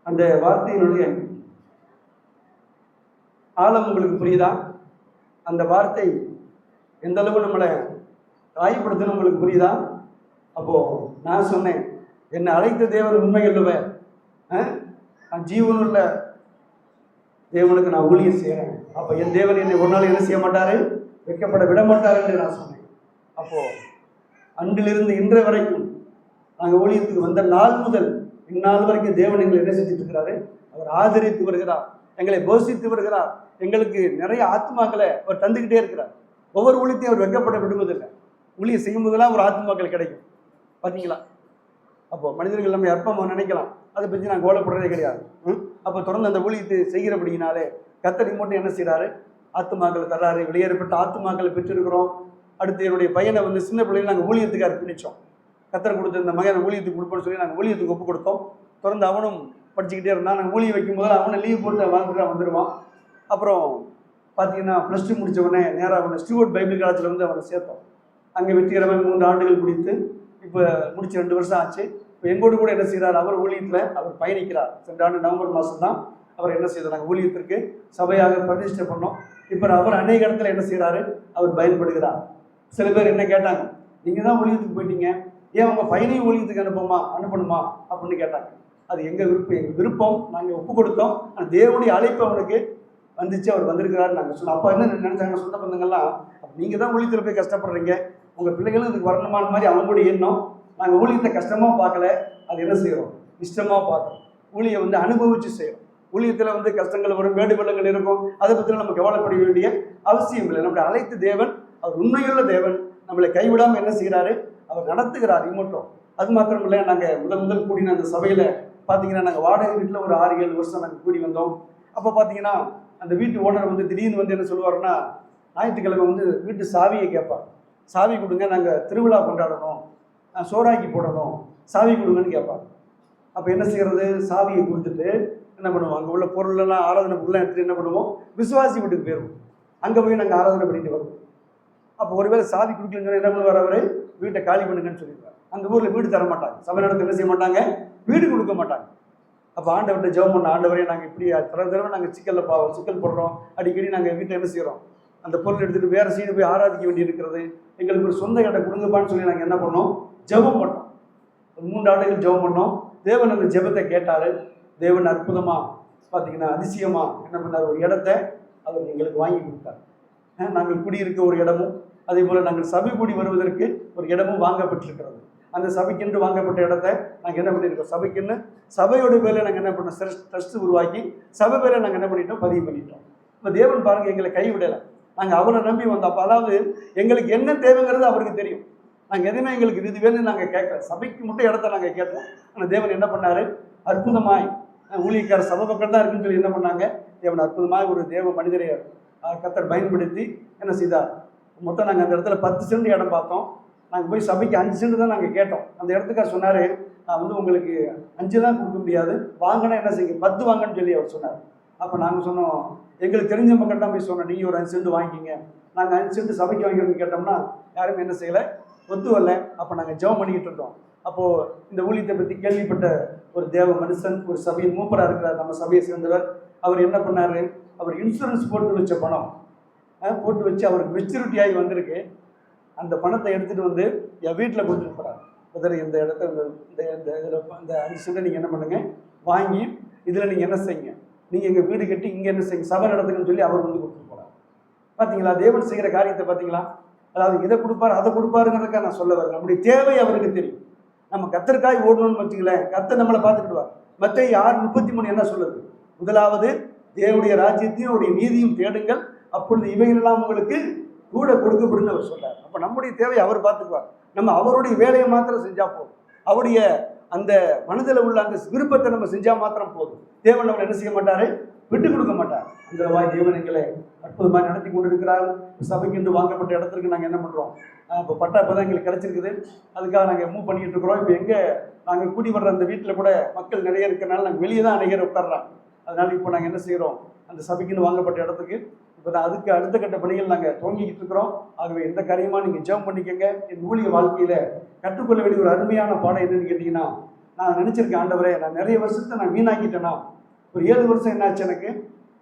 அந்த வார்த்தையினுடைய ஆழம் உங்களுக்கு புரியுதா? அந்த வார்த்தை எந்த அளவு நம்மளை காயப்படுத்தணும் உங்களுக்கு புரியுதா? அப்போது நான் சொன்னேன், என்னை அழைத்த தேவன் உண்மை இல்லவ, நான் ஜீவனுள்ள தேவனுக்கு நான் ஊழியம் செய்கிறேன். அப்போ என் தேவன் என்னை ஒரு நாள் என்ன செய்ய மாட்டார், வைக்கப்பட விட மாட்டார் என்று நான் சொன்னேன். அப்போது அன்றிலிருந்து இன்றைய வரைக்கும் நாங்கள் ஊழியத்துக்கு வந்த நாள் முதல் இந்நாள் வரைக்கும் தேவன் எங்களை என்ன செஞ்சுட்டு இருக்கிறாரு? அவர் ஆதரித்து வருகிறார், எங்களை போஷித்து வருகிறார், எங்களுக்கு நிறைய ஆத்மாக்களை அவர் தந்துக்கிட்டே இருக்கிறார். ஒவ்வொரு ஊழியத்தையும் அவர் வெட்கப்பட விடுவதில்லை. ஊழியம் செய்யும் போதெல்லாம் ஒரு ஆத்மாக்கள் கிடைக்கும். பார்த்தீங்களா? அப்போ மனிதர்கள் நம்ம அற்பமாக நினைக்கலாம், அதை பற்றி நான் கோலப்படுறதே கிடையாது. அப்போ தொடர்ந்து அந்த ஊழியத்தை செய்கிறபடினாலே கர்த்தர் மட்டும் என்ன செய்கிறாரு? ஆத்துமாக்களை தர்றாரு. வெளியேறப்பட்ட ஆத்துமாக்களை பெற்றிருக்கிறோம். அடுத்து என்னுடைய பையனை சின்ன பிள்ளைகளை நாங்கள் ஊழியத்துக்கு அர்ப்பணித்தோம். கர்த்தர் கொடுத்த இந்த மகனை ஊழியத்துக்கு கொடுப்போம்னு சொல்லி நாங்கள் ஊழியத்துக்கு ஒப்பு கொடுத்தோம். தொடர்ந்து அவனும் படிச்சுக்கிட்டே இருந்தான். நாங்கள் ஊழியம் வைக்கும் போது அவனை லீவ் போட்டு வந்துடுவான். அப்புறம் பார்த்தீங்கன்னா +2 முடித்த உடனே நேராக அவனை ஸ்டூவர்ட் பைபிள் காலேஜில் அவனை சேர்த்தோம். அங்கே வெற்றிகரமாக 3 ஆண்டுகள் முடித்து இப்போ முடிச்சு 2 வருஷம் ஆச்சு. இப்போ எங்கோடு கூட என்ன செய்கிறார்? அவர் ஊழியத்தில் அவர் பயணிக்கிறார். சென்ற ஆண்டு நவம்பர் மாதம் தான் அவர் என்ன செய்தார்? நாங்கள் ஊழியத்திற்கு சபையாக பிரதிஷ்டை பண்ணோம். இப்போ அவர் அநேக இடத்துல என்ன செய்கிறாரு? அவர் பயன்படுகிறார். சில பேர் என்ன கேட்டாங்க, நீங்கள் தான் ஊழியத்துக்கு போயிட்டீங்க, ஏன் உங்கள் பையனையும் ஊழியத்துக்கு அனுப்பணுமா அப்படின்னு கேட்டாங்க. அது எங்கள் விருப்பம். நாங்கள் ஒப்பு கொடுத்தோம். ஆனால் தேவனுடைய அழைப்பு அவனுக்கு வந்துச்சு, அவர் வந்திருக்கிறாரு நாங்கள் சொன்னோம். அப்போ என்ன நினைச்சாங்க சொந்த பந்தங்கள்லாம், நீங்கள் தான் ஊழியத்தில் போய் கஷ்டப்படுறீங்க, உங்கள் பிள்ளைகளும் இதுக்கு வரணுமான மாதிரி அவங்களுடைய எண்ணம். நாங்கள் ஊழியத்தை கஷ்டமாக பார்க்கல, அது என்ன செய்கிறோம்? இஷ்டமாக பார்க்குறோம். ஊழியை அனுபவித்து செய்கிறோம். ஊழியத்தில் கஷ்டங்கள் வரும், வேடு வெள்ளங்கள் இருக்கும், அதை பற்றி நம்ம கவலைப்பட வேண்டிய அவசியம் இல்லை. நம்மளை அழைத்து தேவன், அவர் உண்மையுள்ள தேவன், நம்மளை கைவிடாமல் என்ன செய்கிறாரு? அவர் நடத்துகிறார். மட்டும் அது மாத்திரம் இல்லை, நாங்கள் முதல் கூடின அந்த சபையில் பார்த்தீங்கன்னா நாங்கள் வாடகை வீட்டில் ஒரு 6-7 வருஷம் நாங்கள் கூடி வந்தோம். அப்போ பார்த்தீங்கன்னா அந்த வீட்டு ஓனர் திடீர்னு என்ன சொல்லுவாருன்னா, ஞாயிற்றுக்கிழமை வீட்டு சாவியை கேட்பார். சாவி கொடுங்க, நாங்கள் திருவிழா கொண்டாடணும், சோறாக்கி போடணும், சாவி கொடுங்கன்னு கேட்பார். அப்போ என்ன செய்கிறது? சாவியை கொடுத்துட்டு என்ன பண்ணுவோம்? அங்கே உள்ள பொருளெல்லாம் ஆராதனை பொருள்லாம் எடுத்துகிட்டு என்ன பண்ணுவோம்? விசுவாசி வீட்டுக்கு போயிடுவோம். அங்கே போய் நாங்கள் ஆராதனை பண்ணிட்டு வருவோம். அப்போ ஒருவேளை சாவி கொடுக்கலன்னு சொன்னால் என்ன பண்ணுவார்? அவர் வீட்டை காலி பண்ணுங்கன்னு சொல்லிடுவார். அந்த ஊரில் வீடு தர மாட்டாங்க, சபை நடத்த என்ன செய்ய மாட்டாங்க? வீடு கொடுக்க மாட்டாங்க. அப்போ ஆண்டவர்கிட்ட ஜெபம் பண்ண, ஆண்டவரே நாங்கள் இப்படி தடவை நாங்கள் சிக்கல் போடுறோம், அடிக்கடி நாங்கள் வீட்டை என்ன செய்கிறோம்? அந்த பொருள் எடுத்துகிட்டு வேறு சீடு போய் ஆராதிக்க வேண்டி இருக்கிறது, எங்களுக்கு ஒரு சொந்த இடம் கொடுங்கப்பான்னு சொல்லி நாங்கள் என்ன பண்ணோம்? ஜெபம் பண்ணோம். 3 ஆண்டுகள் ஜெபம் பண்ணோம். தேவன் அந்த ஜெபத்தை கேட்டார். தேவன் அற்புதமாக பார்த்தீங்கன்னா அதிசயமாக என்ன பண்ணார்? ஒரு இடத்த அவர் எங்களுக்கு வாங்கி கொடுத்தார். நாங்கள் குடியிருக்க ஒரு இடமும், அதே போல் நாங்கள் சபை கூடி வருவதற்கு ஒரு இடமும் வாங்கப்பட்டிருக்கிறது. அந்த சபைக்கென்று வாங்கப்பட்ட இடத்த நாங்கள் என்ன பண்ணியிருக்கோம்? சபைக்குன்னு சபையோட பேரில் நாங்கள் என்ன பண்ணோம்? ட்ரஸ்ட் உருவாக்கி சபை பேரில் நாங்கள் என்ன பண்ணிட்டோம்? பதிவு பண்ணிட்டோம். இப்போ தேவன் பாருங்கள், எங்களை கைவிடலை. நாங்கள் அவரை நம்பி வந்தோம். அப்போ அதாவது எங்களுக்கு என்ன தேவைங்கிறது அவருக்கு தெரியும். நாங்கள் எதுவுமே எங்களுக்கு இது வேணும்னு நாங்கள் கேட்கல, சபைக்கு மட்டும் இடத்த நாங்கள் கேட்டோம். ஆனால் தேவன் என்ன பண்ணார்? அற்புதமாய் ஊழியக்கார சபை பக்கம் தான் இருக்குன்னு சொல்லி என்ன பண்ணாங்க? தேவன் அற்புதமாக ஒரு தேவ மனிதரை கர்த்தர் பயன்படுத்தி என்ன செய்தார்? மொத்தம் நாங்கள் அந்த இடத்துல 10 சென்ட் இடம் பார்த்தோம். நாங்கள் போய் சபைக்கு 5 சென்ட் தான் நாங்கள் கேட்டோம். அந்த இடத்துக்கார் சொன்னார், நான் உங்களுக்கு 5 தான் கொடுக்க முடியாது, வாங்கினா என்ன செய்யுங்க 10 வாங்கன்னு சொல்லி அவர் சொன்னார். அப்போ நாங்கள் சொன்னோம், எங்களுக்கு தெரிஞ்ச மக்கள் தான் போய் சொன்னோம், நீங்கள் ஒரு 5 சென்ட் வாங்கிக்கிங்க, நாங்கள் 5 சென்ட் சபைக்கு வாங்கிக்கணும்னு கேட்டோம்னா யாரும் என்ன செய்யலை, ஒத்து வரல. அப்போ நாங்கள் ஜெபம் பண்ணிக்கிட்டு இருந்தோம். அப்போது இந்த ஊழியத்தை பற்றி கேள்விப்பட்ட ஒரு தேவ மனுஷன், ஒரு சபையின் மூப்பராக இருக்கிறார், நம்ம சபையை சேர்ந்தவர். அவர் என்ன பண்ணார்? அவர் இன்சூரன்ஸ் போட்டு வச்ச பணம் போட்டு வச்சு அவருக்கு மெச்சூரிட்டியாகி வந்திருக்கு. அந்த பணத்தை எடுத்துகிட்டு என் வீட்டில் கொடுத்துட்டு போகிறார். அதில் இந்த இடத்த இந்த இதில் இந்த 5 சென்ட்டை நீங்கள் என்ன பண்ணுங்கள், வாங்கி இதில் நீங்கள் என்ன செய்யுங்க, நீங்கள் எங்கள் வீடு கட்டி இங்கே என்ன செய்யுங்க, சபை நடத்துங்கன்னு சொல்லி அவர் கொடுத்துட்டு போகிறார். பார்த்தீங்களா தேவன் செய்கிற காரியத்தை? பார்த்தீங்களா? அதாவது இதை கொடுப்பார் அதை கொடுப்பாருங்கிறதுக்காக நான் சொல்ல வரேன். நம்முடைய தேவை அவருக்கு தெரியும். நம்ம கர்த்தருக்காய் ஓடணும்னு வச்சுங்களேன், கர்த்தர் நம்மளை பார்த்துக்கிடுவார். மத்தேயு 6:33 என்ன சொல்லுது? முதலாவது தேவனுடைய ராஜ்யத்தையும் அவருடைய நீதியும் தேடுங்கள், அப்பொழுது இவைகளெல்லாம் உங்களுக்கு கூட கொடுக்கப்படுன்னு அவர் சொல்றார். அப்போ நம்முடைய தேவையை அவர் பார்த்துக்குவார். நம்ம அவருடைய வேலையை மாத்திரம் செஞ்சால் போதும். அவருடைய அந்த மனதில் உள்ள அந்த விருப்பத்தை நம்ம செஞ்சால் மாத்திரம் போதும். தேவன் நம்மளை என்ன செய்ய மாட்டார்? விட்டு கொடுக்க மாட்டார். அந்த வாய் தேவன் எங்களை அற்புதமாக நடத்தி கொண்டு இருக்கிறார். சபைக்கு வாங்கப்பட்ட இடத்துக்கு நாங்கள் என்ன பண்ணுறோம்? இப்போ பட்டா இப்போ தான் எங்களுக்கு கிடச்சிருக்குது, அதுக்காக நாங்கள் மூவ் பண்ணிக்கிட்டு இருக்கிறோம். இப்போ எங்கே நாங்கள் கூடி வர்ற அந்த வீட்டில் கூட மக்கள் நிறைய இருக்கிறனால நாங்கள் வெளியே தான் அநேகர் உட்கார்றாங்க. அதனால் இப்போ நாங்கள் என்ன செய்கிறோம்? அந்த சபைக்குன்னு வாங்கப்பட்ட இடத்துக்கு இப்போ தான் அதுக்கு அடுத்த கட்ட பணிகள் நாங்கள் துவங்கிக்கிட்டு இருக்கிறோம். ஆகவே எந்த காரியமாக நீங்கள் ஜெபம் பண்ணிக்கங்க. என் ஊழிய வாழ்க்கையில் கற்றுக்கொள்ள வேண்டிய ஒரு அருமையான பாடம் என்னன்னு கேட்டிங்கன்னா, நான் நினச்சிருக்கேன், ஆண்டவரே நான் நிறைய வருஷத்தை நான் வீணாக்கிட்டேன்னா, ஒரு 7 வருஷம் என்னாச்சு எனக்கு,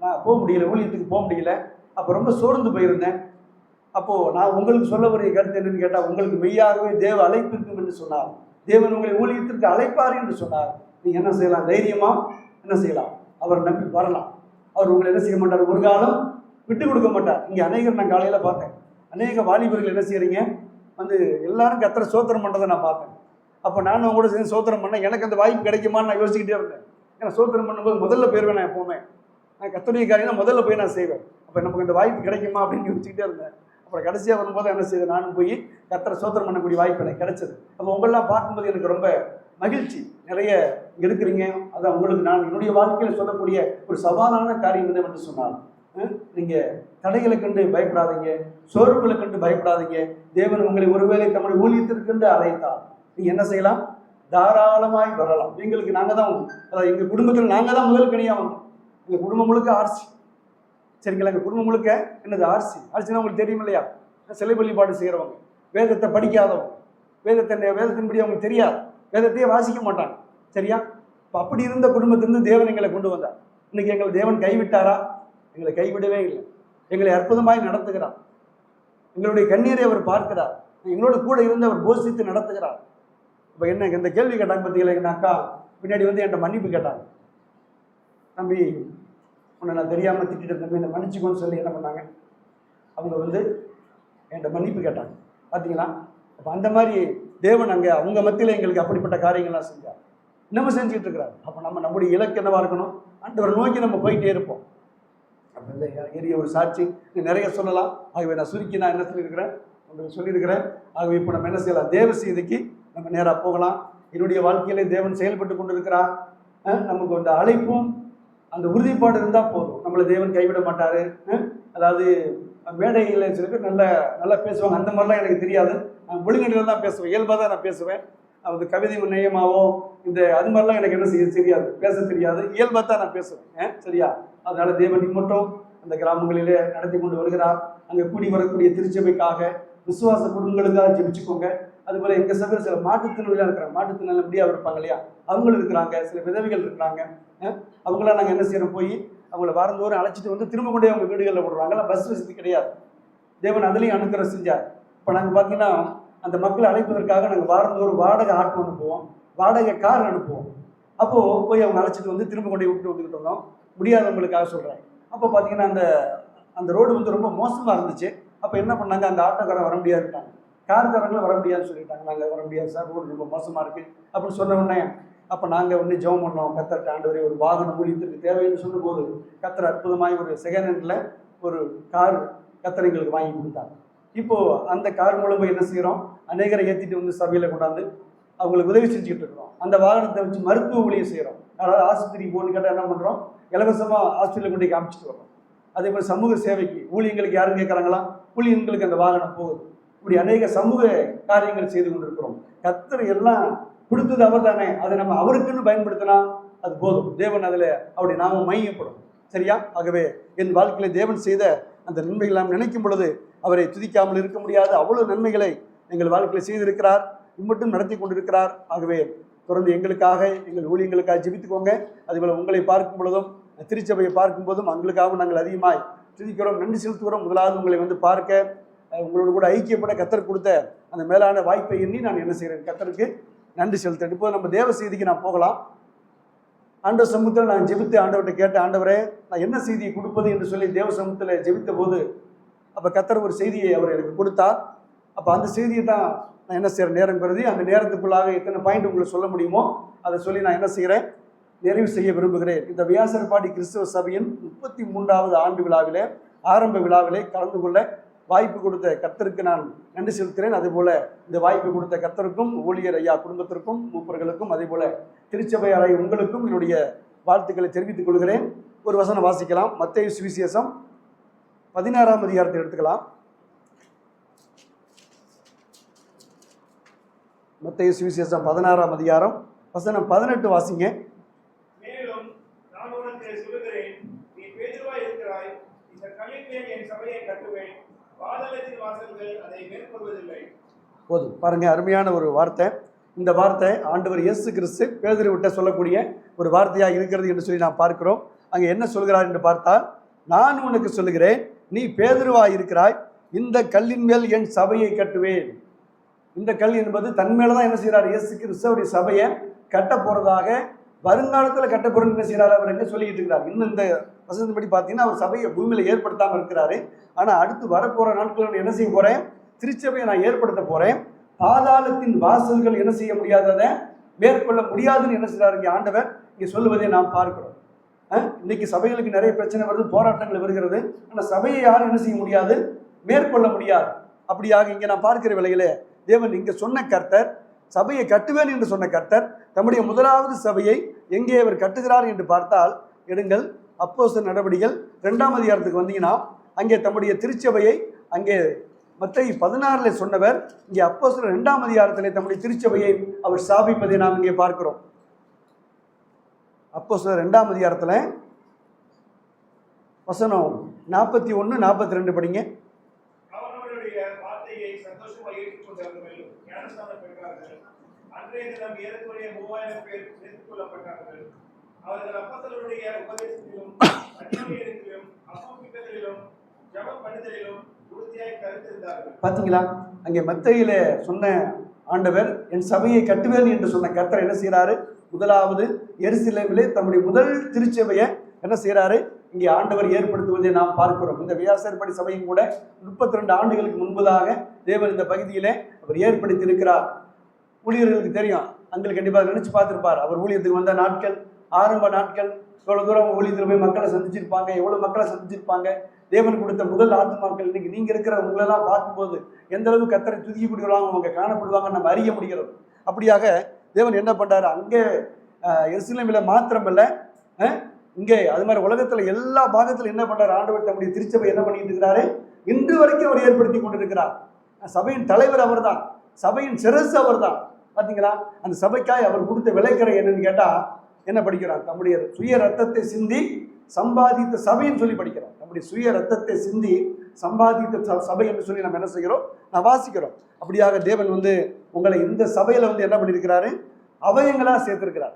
நான் போக முடியல, ஊழியத்துக்கு போக முடியல. அப்போ ரொம்ப சோர்ந்து போயிருந்தேன். அப்போது நான் உங்களுக்கு சொல்ல வரைய கருத்து என்னன்னு கேட்டால், உங்களுக்கு மெய்யாகவே தேவ அழைப்பு இருக்கும் என்று சொன்னார். தேவன் உங்களை ஊழியத்திற்கு அழைப்பார் என்று சொன்னார். நீங்கள் என்ன செய்யலாம்? தைரியமாக என்ன செய்யலாம்? அவர் நம்பி வரலாம். அவர் உங்களை என்ன செய்ய மாட்டார்? ஒரு காலம் விட்டு கொடுக்க மாட்டார். இங்கே அநேகர் நான் காலையில் பார்த்தேன், அநேக வாலிபர்கள் என்ன செய்கிறீங்க எல்லாரும் கர்த்தரை ஸ்தோத்திரம் பண்ணுறதை நான் பார்த்தேன். அப்போ நானும் அவங்க கூட சேர்ந்து சோத்திரம் பண்ணேன். எனக்கு அந்த வாய்ப்பு கிடைக்குமான்னு நான் யோசிச்சுக்கிட்டே இருந்தேன். ஏன்னா சோத்திரம் பண்ணும்போது முதல்ல போயிடுவேன். நான் எப்போவுமே நான் கர்த்தருடைய காரியம் முதல்ல போய் நான் செய்வேன். அப்போ நமக்கு அந்த வாய்ப்பு கிடைக்குமா அப்படின்னு யோசிச்சுக்கிட்டே இருந்தேன். அப்புறம் கடைசியாக வரும்போது என்ன செய்தேன், நானும் போய் கர்த்தரை சோத்திரம் பண்ணக்கூடிய வாய்ப்பு எனக்கு கிடைச்சது. அப்போ உங்களெல்லாம் பார்க்கும்போது எனக்கு ரொம்ப மகிழ்ச்சி. நிறைய இங்கே இருக்கிறீங்க. அதான் உங்களுக்கு நான் என்னுடைய வாழ்க்கையில் சொல்லக்கூடிய ஒரு சவாலான காரியம் என்னவென்று சொன்னால், நீங்கள் தடைகளை கண்டு பயப்படாதீங்க, சோர்வுகளை கண்டு பயப்படாதீங்க. தேவன் உங்களை ஒருவேளை தம்முடைய ஊழியத்திற்கென்று அழைத்தால் நீங்கள் என்ன செய்யலாம், தாராளமாய் வரலாம். எங்களுக்கு நாங்கள் தான், அதாவது எங்கள் குடும்பத்தில் நாங்கள் தான் முதல் கனியாக வந்தோம். எங்கள் குடும்பம் முழுக்க ஆர்சி, சரிங்களா? எங்கள் குடும்பம் முழுக்க என்னது ஆர்சி. ஆர்சினா உங்களுக்கு தெரியும் இல்லையா? சிலை வழிபாடு செய்கிறவங்க, வேதத்தை படிக்காதவங்க, வேதத்தின்படி அவங்களுக்கு தெரியாது, வேதத்தையே வாசிக்க மாட்டாங்க, சரியா? இப்போ அப்படி இருந்த குடும்பத்திலிருந்து தேவன் எங்களை கொண்டு வந்தார். இன்னைக்கு எங்களை தேவன் கைவிட்டாரா? எங்களை கைவிடவே இல்லை. எங்களை அற்புதமாய் நடத்துகிறார். எங்களுடைய கண்ணீரை அவர் பார்க்கிறார். எங்களோட கூட இருந்து அவர் போஷித்து நடத்துகிறார். இப்போ என்ன இந்த கேள்வி கேட்டாங்க பார்த்தீங்களா, எங்கள் அக்கா பின்னாடி வந்து என்கிட்ட மன்னிப்பு கேட்டாங்க. தம்பி உன்னை நான் தெரியாமல் திட்டிட்டு தம்பி என்னை மன்னிச்சுக்கோன்னு சொல்லி என்ன பண்ணாங்க, அவங்க வந்து என்கிட்ட மன்னிப்பு கேட்டாங்க. பார்த்தீங்களா? அப்போ அந்த மாதிரி தேவன் அங்கே அவங்க மத்தியில் எங்களுக்கு அப்படிப்பட்ட காரியங்கள்லாம் செஞ்சார். நம்ம செஞ்சுட்டு இருக்கிறார். அப்போ நம்முடைய இலக்கு என்னவா இருக்கணும், ஆண்டவரை நோக்கி நம்ம போயிட்டே இருப்போம். அப்படி ஏறிய ஒரு சாட்சி நிறைய சொல்லலாம். ஆகவே நான் சுருக்கி நான் என்ன சொல்லியிருக்கிறேன், உங்களுக்கு சொல்லியிருக்கிறேன். ஆகவே இப்போ நம்ம என்ன செய்யலாம், தேவ செய்திக்கு நம்ம நேராக போகலாம். என்னுடைய வாழ்க்கையிலே தேவன் செயல்பட்டு கொண்டு இருக்கிறார். நமக்கு அந்த அழைப்பும் அந்த உறுதிப்பாடு இருந்தால் போதும். நம்மளை தேவன் கைவிட மாட்டார். அதாவது மேடையில் சில பேர் நல்லா பேசுவாங்க, அந்த மாதிரிலாம் எனக்கு தெரியாது. நான் ஒழுங்கடியில் தான் பேசுவேன், இயல்பாக தான் நான் பேசுவேன். அது கவிதை நயமாவோ அது மாதிரிலாம் எனக்கு என்ன செய்ய தெரியாது, பேச தெரியாது. இயல்பாக தான் நான் பேசுவேன், சரியா? அதனால தேவன் மட்டும் அந்த கிராமங்களிலே நடத்தி கொண்டு வருகிறார். அங்கே கூடி வரக்கூடிய திருச்சபைக்காக, விசுவாச குடும்பங்களுக்காக ஜெபிச்சுக்கோங்க. அதுபோல் எங்கள் சபையில் சில மாற்றுத்திறனாளியாக இருக்கிறாங்க, மாற்றுத்திறனாளி முடியாது இருப்பாங்க இல்லையா, அவங்களும் இருக்கிறாங்க. சில விதவைகள் இருக்கிறாங்க. அவங்களாம் நாங்கள் என்ன செய்யறோம், போய் அவங்கள வாரந்தோறும் அழைச்சிட்டு வந்து திரும்ப கொண்டே அவங்க வீடுகளில் விடுறாங்க. பஸ் வசதி கிடையாது. தேவன் அதுலேயும் அனுக்கிரகம் செஞ்சார். இப்போ நாங்கள் பார்த்தீங்கன்னா அந்த மக்களை அழைப்பதற்காக நாங்கள் வாரந்தோறும் வாடகை ஆட்டோ அனுப்புவோம், வாடகை கார் அனுப்புவோம். அப்போது போய் அவங்க அழைச்சிட்டு வந்து திரும்ப கொண்டே விட்டு வந்துக்கிட்டு இருந்தோம். முடியாதவங்களுக்காக சொல்கிறேன். அப்போ பார்த்தீங்கன்னா அந்த ரோடு வந்து ரொம்ப மோசமாக இருந்துச்சு. அப்போ என்ன பண்ணாங்க, அந்த ஆட்டோக்காரன் வர முடியாதுட்டாங்க, கார்காரங்களும் வர முடியாதுன்னு சொல்லிட்டாங்க. நாங்கள் வர முடியாது சார், ரோடு ரொம்ப மோசமாக இருக்குது அப்படின்னு சொன்ன உடனே அப்போ நாங்கள் வந்து ஜெபம் பண்ணோம். கர்த்தர் ஆண்டவரே ஒரு வாகனம் ஊழியத்துக்கு தேவைன்னு சொன்னபோது கர்த்தர் அற்புதமாய் ஒரு செகண்ட் ஹேண்டில் ஒரு கார் கர்த்தர் எங்களுக்கு வாங்கி கொடுத்தாங்க. இப்போது அந்த கார் மூலமாக என்ன செய்கிறோம், அநேகரை ஏற்றிட்டு வந்து சபையில் கொண்டாந்து அவங்களுக்கு உதவி செஞ்சுக்கிட்டு இருக்கிறோம். அந்த வாகனத்தை வச்சு மருத்துவ ஊழியம் செய்கிறோம். அதாவது ஆஸ்பத்திரிக்கு போகணுன்னு கேட்டால் என்ன பண்ணுறோம், இலவசமாக ஹாஸ்பிட்டலில் கொண்டு காமிச்சிட்டு வரோம். அதே மாதிரி சமூக சேவைக்கு ஊழியங்களுக்கு யாரும் கேட்குறாங்களா, ஊழியங்களுக்கு அந்த வாகனம் போகுது. இப்படி அநேக சமூக காரியங்கள் செய்து கொண்டிருக்கிறோம். கர்த்தர் எல்லாம் கொடுத்தது அவர் தானே, அதை நம்ம அவருக்குன்னு பயன்படுத்தினா அது போதும். தேவன் அதில் அவருடைய நாமம் மையப்படும், சரியா? ஆகவே என் வாழ்க்கையில் தேவன் செய்த அந்த நன்மைகள் நாம் நினைக்கும் பொழுது அவரை துதிக்காமல் இருக்க முடியாது. அவ்வளோ நன்மைகளை எங்கள் வாழ்க்கையில் செய்திருக்கிறார், மட்டும் நடத்தி கொண்டிருக்கிறார். ஆகவே தொடர்ந்து எங்களுக்காக, எங்கள் ஊழியங்களுக்காக ஜெபித்துக்கோங்க. அதேபோல் உங்களை பார்க்கும் பொழுதும், திருச்சபையை பார்க்கும் போதும் அவங்களுக்காகவும் நாங்கள் அதிகமாய் துதிக்கிறோம், நன்றி செலுத்துகிறோம். முதலாவது உங்களை வந்து பார்க்க, உங்களோட கூட ஐக்கியப்பட கர்த்தர் கொடுத்த அந்த மேலான வாய்ப்பை எண்ணி நான் என்ன செய்கிறேன், கர்த்தருக்கு நன்றி செலுத்தேன். இப்போ நம்ம தேவ செய்திக்கு நான் போகலாம். ஆண்டவர் சமூகத்தில் நான் ஜெபித்து ஆண்டவர்கிட்ட கேட்ட, ஆண்டவரே நான் என்ன செய்தியை கொடுப்பது என்று சொல்லி தேவ சமூகத்தில் ஜெபித்த போது அப்போ கர்த்தர் ஒரு செய்தியை அவர் எனக்கு கொடுத்தார். அப்போ அந்த செய்தியை தான் நான் என்ன செய்கிறேன், நேரம் கருதி அந்த நேரத்துக்குள்ளாக எத்தனை பாயிண்ட் உங்களுக்கு சொல்ல முடியுமோ அதை சொல்லி நான் என்ன செய்கிறேன், நிறைவு செய்ய விரும்புகிறேன். இந்த வியாசர்பாடி கிறிஸ்தவ சபையின் 33வது ஆண்டு விழாவிலே, ஆரம்ப விழாவிலே கலந்து கொள்ள வாய்ப்பு கொடுத்த கர்த்தருக்கு நான் நன்றி செலுத்துகிறேன். அதேபோல் இந்த வாய்ப்பு கொடுத்த கர்த்தருக்கும், ஊழியர் ஐயா குடும்பத்திற்கும், மூப்பர்களுக்கும், அதேபோல் திருச்சபை அறை உங்களுக்கும் என்னுடைய வாழ்த்துக்களை தெரிவித்துக் கொள்கிறேன். ஒரு வசனம் வாசிக்கலாம். மத்தேயு சுவிசேஷம் 16ஆம் அதிகாரத்தை எடுத்துக்கலாம். மத்தேயு சுவிசேஷம் 16ஆம் அதிகாரம் வசனம் 18 வாசிங்க. மேலும் நான் உனக்கு சொல்லுகிறேன், நீ பேதுருவாய் இருக்கிறாய், இந்த கல்லின் மேல் என் சபையை கட்டுவேன், பாதாளத்தின் வாசல்கள் அதை மேற்கொள்வதில்லை. போதும் பாருங்க, அருமையான ஒரு வார்த்தை. இந்த வார்த்தை ஆண்டவர் இயேசு கிறிஸ்து பேதுருவிட்ட சொல்லக்கூடிய ஒரு வார்த்தையாக இருக்கிறது என்று சொல்லி நாம் பார்க்கிறோம். அங்கே என்ன சொல்கிறார் என்று பார்த்தால், நான் உனக்கு சொல்லுகிறேன், நீ பேதுருவாய் இருக்கிறாய், இந்த கல்லின் மேல் என் சபையை கட்டுவேன். இந்த கல் என்பது தன் மேலே தான் என்ன செய்கிறார், இயேசு கிறிஸ்துவுடைய சபையை கட்ட போகிறதாக, வருங்காலத்தில் கட்ட போகிறேன்னு என்ன செய்கிறார் அவர் என்ன சொல்லிட்டு இருக்கிறார். இன்னும் இந்த வசனத்தின்படி பார்த்தீங்கன்னா அவர் சபையை பூமியில் ஏற்படுத்தாமல் இருக்கிறாரு. ஆனால் அடுத்து வரப்போகிற நாட்களில் என்ன செய்ய போகிறேன், திருச்சபையை நான் ஏற்படுத்த போகிறேன், பாதாளத்தின் வாசல்கள் என்ன செய்ய முடியாததை மேற்கொள்ள முடியாதுன்னு என்ன செய்றாரு இங்கே ஆண்டவர் இங்கே சொல்லுவதை நாம் பார்க்கிறோம். இன்னைக்கு சபைகளுக்கு நிறைய பிரச்சனை வருது, போராட்டங்கள் வருகிறது. ஆனால் சபையை யாரும் என்ன செய்ய முடியாது, மேற்கொள்ள முடியாது. அப்படியாக இங்கே நான் பார்க்கிற வேளையிலே தேவன் இங்கே சொன்ன கர்த்தர், சபையை கட்டுவேன் என்று சொன்ன கர்த்தர் தம்முடைய முதலாவது சபையை எங்கே அவர் கட்டுகிறார் என்று பார்த்தால், எடுங்கள் அப்போஸ்தலர் நடவடிக்கைகள் 2ஆம் அதிகாரத்துக்கு வந்தீங்கன்னா அங்கே தம்முடைய திருச்சபையை அங்கே மத்தேயு 16 சொன்னவர் இங்கே அப்போஸ்தலர் 2ஆம் அதிகாரத்திலே தம்முடைய திருச்சபையை அவர் ஸ்தாபிப்பதை நாம் இங்கே பார்க்கிறோம். அப்போஸ்தலர் 2ஆம் அதிகாரத்தில் வசனம் 41, 42 படிங்க. அவர்களுடைய வார்த்தையை சந்தோஷமாக ஏற்றுக்கொண்டார்கள், ஞானஸ்நானம் பெற்றார்கள். அன்றைய தினம் ஏறக்குறைய 3000 பேர் சேர்த்துக் கொள்ளப்பட்டார்கள். அவர்கள் அப்போஸ்தலருடைய உபதேசத்திலும் அந்நியரிடத்திலும் அப்போஸ்தலரிலும் ஜெபம் பண்ணுதலிலும் உறுதியாய் கருத்திருந்தார்கள். பார்த்தீங்களா, அங்கே மத்தேயுல சொன்ன ஆண்டவர் என் சபையை கட்டுவேன் என்று சொன்ன கர்த்தர் என்ன செய்கிறாரு, முதலாவது எருசலேமிலே தம்முடைய முதல் திருச்சபையை என்ன செய்கிறாரு, இங்கே ஆண்டவர் ஏற்படுத்துவதை நாம் பார்க்கிறோம். இந்த வியாசர்படி சபையும் கூட 32 ஆண்டுகளுக்கு முன்பதாக தேவன் இந்த பகுதியிலே அவர் ஏற்படுத்தி இருக்கிறார். ஊழியர்களுக்கு தெரியும், அங்கே கண்டிப்பாக நினைச்சு பார்த்துருப்பார். அவர் ஊழியத்துக்கு வந்த நாட்கள், ஆரம்ப நாட்கள், எவ்வளோ தூரம் ஊழியத்தில் போய் மக்களை சந்திச்சிருப்பாங்க, எவ்வளோ மக்களை சந்திச்சிருப்பாங்க. தேவன் கொடுத்த முதல் ஆத்துமாக்கள் இன்னைக்கு நீங்கள் இருக்கிற உங்களெல்லாம் பார்க்கும்போது எந்த அளவுக்கு கர்த்தரை துதிக்கப்படுவாங்க, அவங்க காணப்படுவாங்க நம்ம அறிய முடிகிறது. அப்படியாக தேவன் என்ன பண்ணுறாரு, அங்கே எருசலேமில் மாத்திரமல்ல, இங்கே அது மாதிரி உலகத்தில் எல்லா பாகத்தில் என்ன பண்ணுறாரு, ஆண்டவர் தம்முடைய திருச்சபை என்ன பண்ணிட்டு இருக்கிறாரு, இன்று வரைக்கும் அவர் ஏற்படுத்தி கொண்டிருக்கிறார். சபையின் தலைவர் அவர் தான், சபையின் சிரசு அவர் தான். பார்த்தீங்களா, அந்த சபைக்காய் அவர் கொடுத்த விலைக்கரை என்னன்னு கேட்டால் என்ன படிக்கிறார், தம்முடைய சுய ரத்தத்தை சிந்தி சம்பாதித்த சபைன்னு சொல்லி படிக்கிறோம். நம்முடைய சுய ரத்தத்தை சிந்தி சம்பாதித்த சபை என்று சொல்லி நம்ம என்ன செய்கிறோம், நான் வாசிக்கிறோம். அப்படியாக தேவன் உங்களை இந்த சபையில் என்ன பண்ணியிருக்கிறாரு, அவயங்களாக சேர்த்திருக்கிறார்.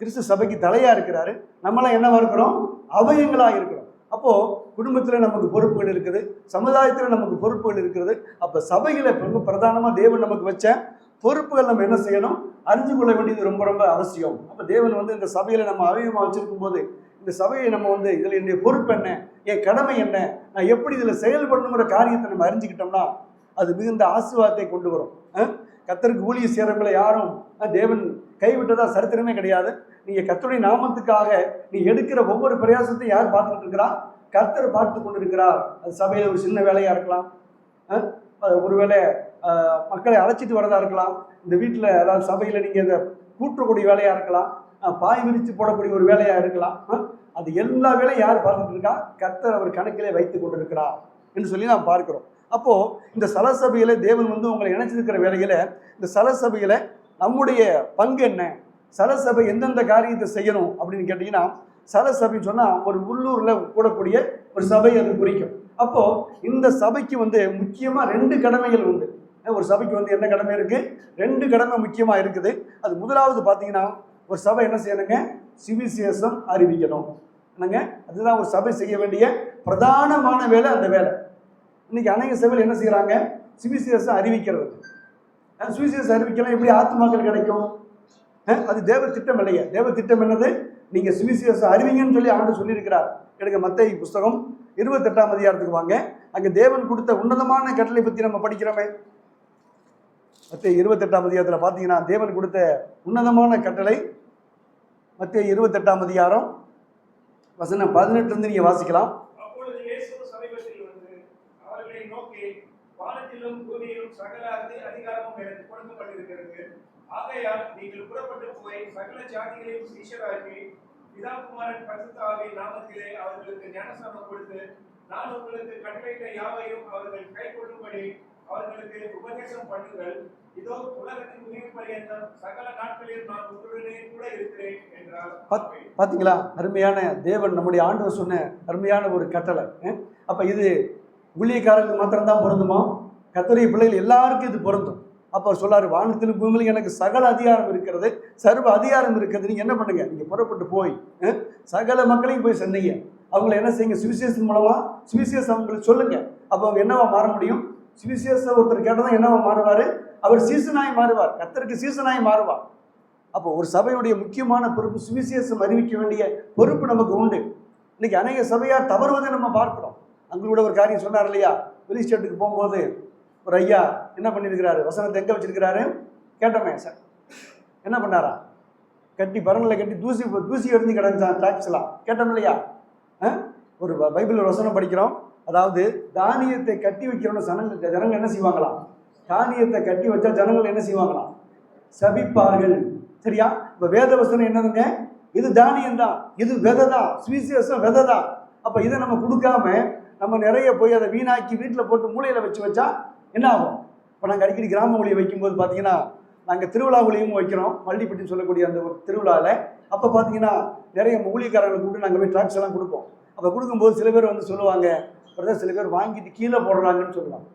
கிறிஸ்து சபைக்கு தலையாக இருக்கிறாரு, நம்மளாம் என்னவா இருக்கிறோம், அவயங்களாக இருக்கிறோம். அப்போது குடும்பத்தில் நமக்கு பொறுப்புகள் இருக்குது, சமுதாயத்தில் நமக்கு பொறுப்புகள் இருக்கிறது. அப்போ சபைகளை பிரதானமாக தேவன் நமக்கு வச்ச பொறுப்புகள் நம்ம என்ன செய்யணும், அறிஞ்சு கொள்ள வேண்டியது ரொம்ப ரொம்ப அவசியம். அப்போ தேவன் இந்த சபையில் நம்ம அவயமாக வச்சிருக்கும் போது, இந்த சபையை நம்ம இதில் என்னுடைய பொறுப்பு என்ன, என் கடமை என்ன, நான் எப்படி இதில் செயல்படணுங்கிற காரியத்தை நம்ம அறிஞ்சிக்கிட்டோம்னா அது மிகுந்த ஆசீர்வாதத்தை கொண்டு வரும். கர்த்தருக்கு ஊழிய சேரங்களை யாரும் தேவன் கைவிட்டதா சரித்திரமே கிடையாது. நீங்கள் கர்த்தருடைய நாமத்துக்காக நீ எடுக்கிற ஒவ்வொரு பிரயாசத்தையும் யார் பார்த்துக்கிட்டு இருக்கிறா, கர்த்தர் பார்த்து கொண்டு இருக்கிறார். அது சபையில் ஒரு சின்ன வேலையாக இருக்கலாம், ஒருவேளை மக்களை அழைச்சிட்டு வரதா இருக்கலாம், இந்த வீட்டில் அதாவது சபையில் நீங்கள் இந்த கூட்டக்கூடிய வேலையாக இருக்கலாம், பாய் விரித்து போடக்கூடிய ஒரு வேலையாக இருக்கலாம். அது எல்லா வேலையும் யார் பார்த்துட்டு இருக்கா, கர்த்தர் அவர் கணக்கிலே வைத்து கொண்டிருக்கிறார் என்று சொல்லி நாம் பார்க்கிறோம். அப்போது இந்த சலசபையில் தேவன் உங்களை இணைச்சிருக்கிற வேலையில், இந்த சலசபையில் நம்முடைய பங்கு என்ன, சலசபை எந்தெந்த காரியத்தை செய்யணும் அப்படின்னு கேட்டிங்கன்னா, சலசபைன்னு சொன்னால் ஒரு உள்ளூரில் கூடக்கூடிய ஒரு சபை அது குறிக்கும். அப்போது இந்த சபைக்கு முக்கியமாக 2 கடமைகள் உண்டு. ஒரு சபைக்கு என்ன கடமை இருக்குது, 2 கடமை முக்கியமாக இருக்குது. அது முதலாவது பார்த்தீங்கன்னா, ஒரு சபை என்ன செய்யணுங்க, சுவிசேஷம் அறிவிக்கணும். என்னங்க, அதுதான் ஒரு சபை செய்ய வேண்டிய பிரதானமான வேலை. அந்த வேலை இன்னைக்கு அநேக சபையில் என்ன செய்கிறாங்க, சுவிசேஷம் அறிவிக்கிறது. சுவிசேஷம் அறிவிக்கலாம், எப்படி ஆத்துமாக்கள் கிடைக்கும், அது தேவ திட்டம் இல்லையா. தேவ திட்டம் என்னது, நீங்கள் சுவிசேஷம் அறிவிங்கன்னு சொல்லி ஆண்டு சொல்லியிருக்கிறார். எடுங்க மத்தேயு புஸ்தகம் 28ஆம் அதிகாரத்துக்கு வாங்க. அங்கே தேவன் கொடுத்த உன்னதமான கட்டளை பற்றி நம்ம படிக்கிறோமே. மத்தேயு 28ஆம் அதிகாரத்தில் பார்த்தீங்கன்னா தேவன் கொடுத்த உன்னதமான கட்டளை மத்தேயு 28ஆம் அதிகாரம் வசனம் 18 நீங்கள் வாசிக்கலாம். அப்பொழுது இயேசு சமீபத்தில் அவர்களை நோக்கி, வானத்திலும் பூமியிலும் சகல அதிகாரமும் எனக்கு கொடுக்கப்பட்டிருக்கிறது. ஆகையால் நீங்கள் புறப்பட்டு போய் சகல ஜாதிகளையும் சீஷராக்கி பிதா குமாரன் பரிசுத்த ஆவியின் நாமத்திலே அவர்களுக்கு ஞானஸ்நானம் கொடுத்து, நான் உங்களுக்கு கட்டளையிட்ட யாவையும் அவர்கள் கைக்கொள்ளும்படி அவர்களுக்கு உபதேசம் பண்ணுங்கள். இதோ உலகத்தின் முடிவு பரியந்தம் சகல நாட்களில் நான் உங்களுடனே கூட இருக்கிறேன் என்றார். பார்த்தீங்களா, அருமையான தேவன் நம்முடைய ஆண்டவர் சொன்ன அருமையான ஒரு கட்டளை. அப்போ இது ஊழியக்காரர்களுக்கு மாத்திரம்தான் பொருந்துமா, கர்த்தருடைய பிள்ளைகள் எல்லாருக்கும் இது பொருந்தும். அப்போ சொல்லாரு, வானத்திலும் பூமியிலும் எனக்கு சகல அதிகாரம் இருக்கிறது, சர்வ அதிகாரம் இருக்கிறது. நீங்கள் என்ன பண்ணுங்க, நீங்கள் புறப்பட்டு போய் சகல மக்களையும் போய் சொன்னீங்க, அவங்களை என்ன செய்யுங்க, சுவிசேஷம் மூலமாக சுவிசேஷம் அவங்களுக்கு சொல்லுங்க. அப்போ அவங்க என்னவா மாற முடியும், சுவிசேஷம் ஒருத்தர் கேட்டதான் என்னவா மாறுவார், அவர் சீசனாய் மாறுவார், கர்த்தருக்கு சீசனாய் மாறுவார். அப்போ ஒரு சபையுடைய முக்கியமான பொறுப்பு சுவிசேஷம் அறிவிக்க வேண்டிய பொறுப்பு நமக்கு உண்டு. இன்னைக்கு அநேக சபையார் தவறுவதை நம்ம பார்க்கிறோம். அங்கே கூட ஒரு காரியம் சொன்னார் இல்லையா, வெளி ஸ்டேட்டுக்கு போகும்போது ஒரு ஐயா என்ன பண்ணியிருக்கிறாரு, வசனத்தை எங்கே வச்சிருக்கிறாரு கேட்டோமே சார், என்ன பண்ணாரா, கட்டி பரனில் கட்டி தூசி எறிஞ்சு கிடந்தான் டாக்ஸ்லாம் கேட்டோம் இல்லையா. ஒரு பைபிள் ஒரு வசனம் படிக்கிறோம், அதாவது தானியத்தை கட்டி வைக்கிறோன்னு ஜனங்கள் என்ன செய்வாங்களாம், தானியத்தை கட்டி வச்சா ஜனங்கள் என்ன செய்வாங்களாம், சபிப்பார்கள். சரியா? இப்போ வேத வசனம் என்னதுங்க, இது தானியம் தான், இது விதை தான், சுவிசேஷம் விதை தான். அப்போ இதை நம்ம கொடுக்காம நம்ம நிறைய போய் அதை வீணாக்கி வீட்டில் போட்டு மூலையில் வச்சா என்ன ஆகும். இப்போ நாங்கள் அடிக்கடி கிராம ஊழியை வைக்கும்போது பார்த்தீங்கன்னா, நாங்கள் திருவிழா ஊழியமும் வைக்கிறோம், மல்டிப்பட்டின்னு சொல்லக்கூடிய அந்த ஒரு திருவிழாவில். அப்போ பார்த்தீங்கன்னா நிறைய ஊழியக்காரங்களை கூப்பிட்டு நாங்கள் போய் ட்ராக்ஸ் எல்லாம் கொடுப்போம். அப்போ கொடுக்கும்போது சில பேர் வந்து சொல்லுவாங்க, பிரதர் சில பேர் வாங்கிட்டு கீழே போடுறாங்கன்னு சொல்லுவாங்க.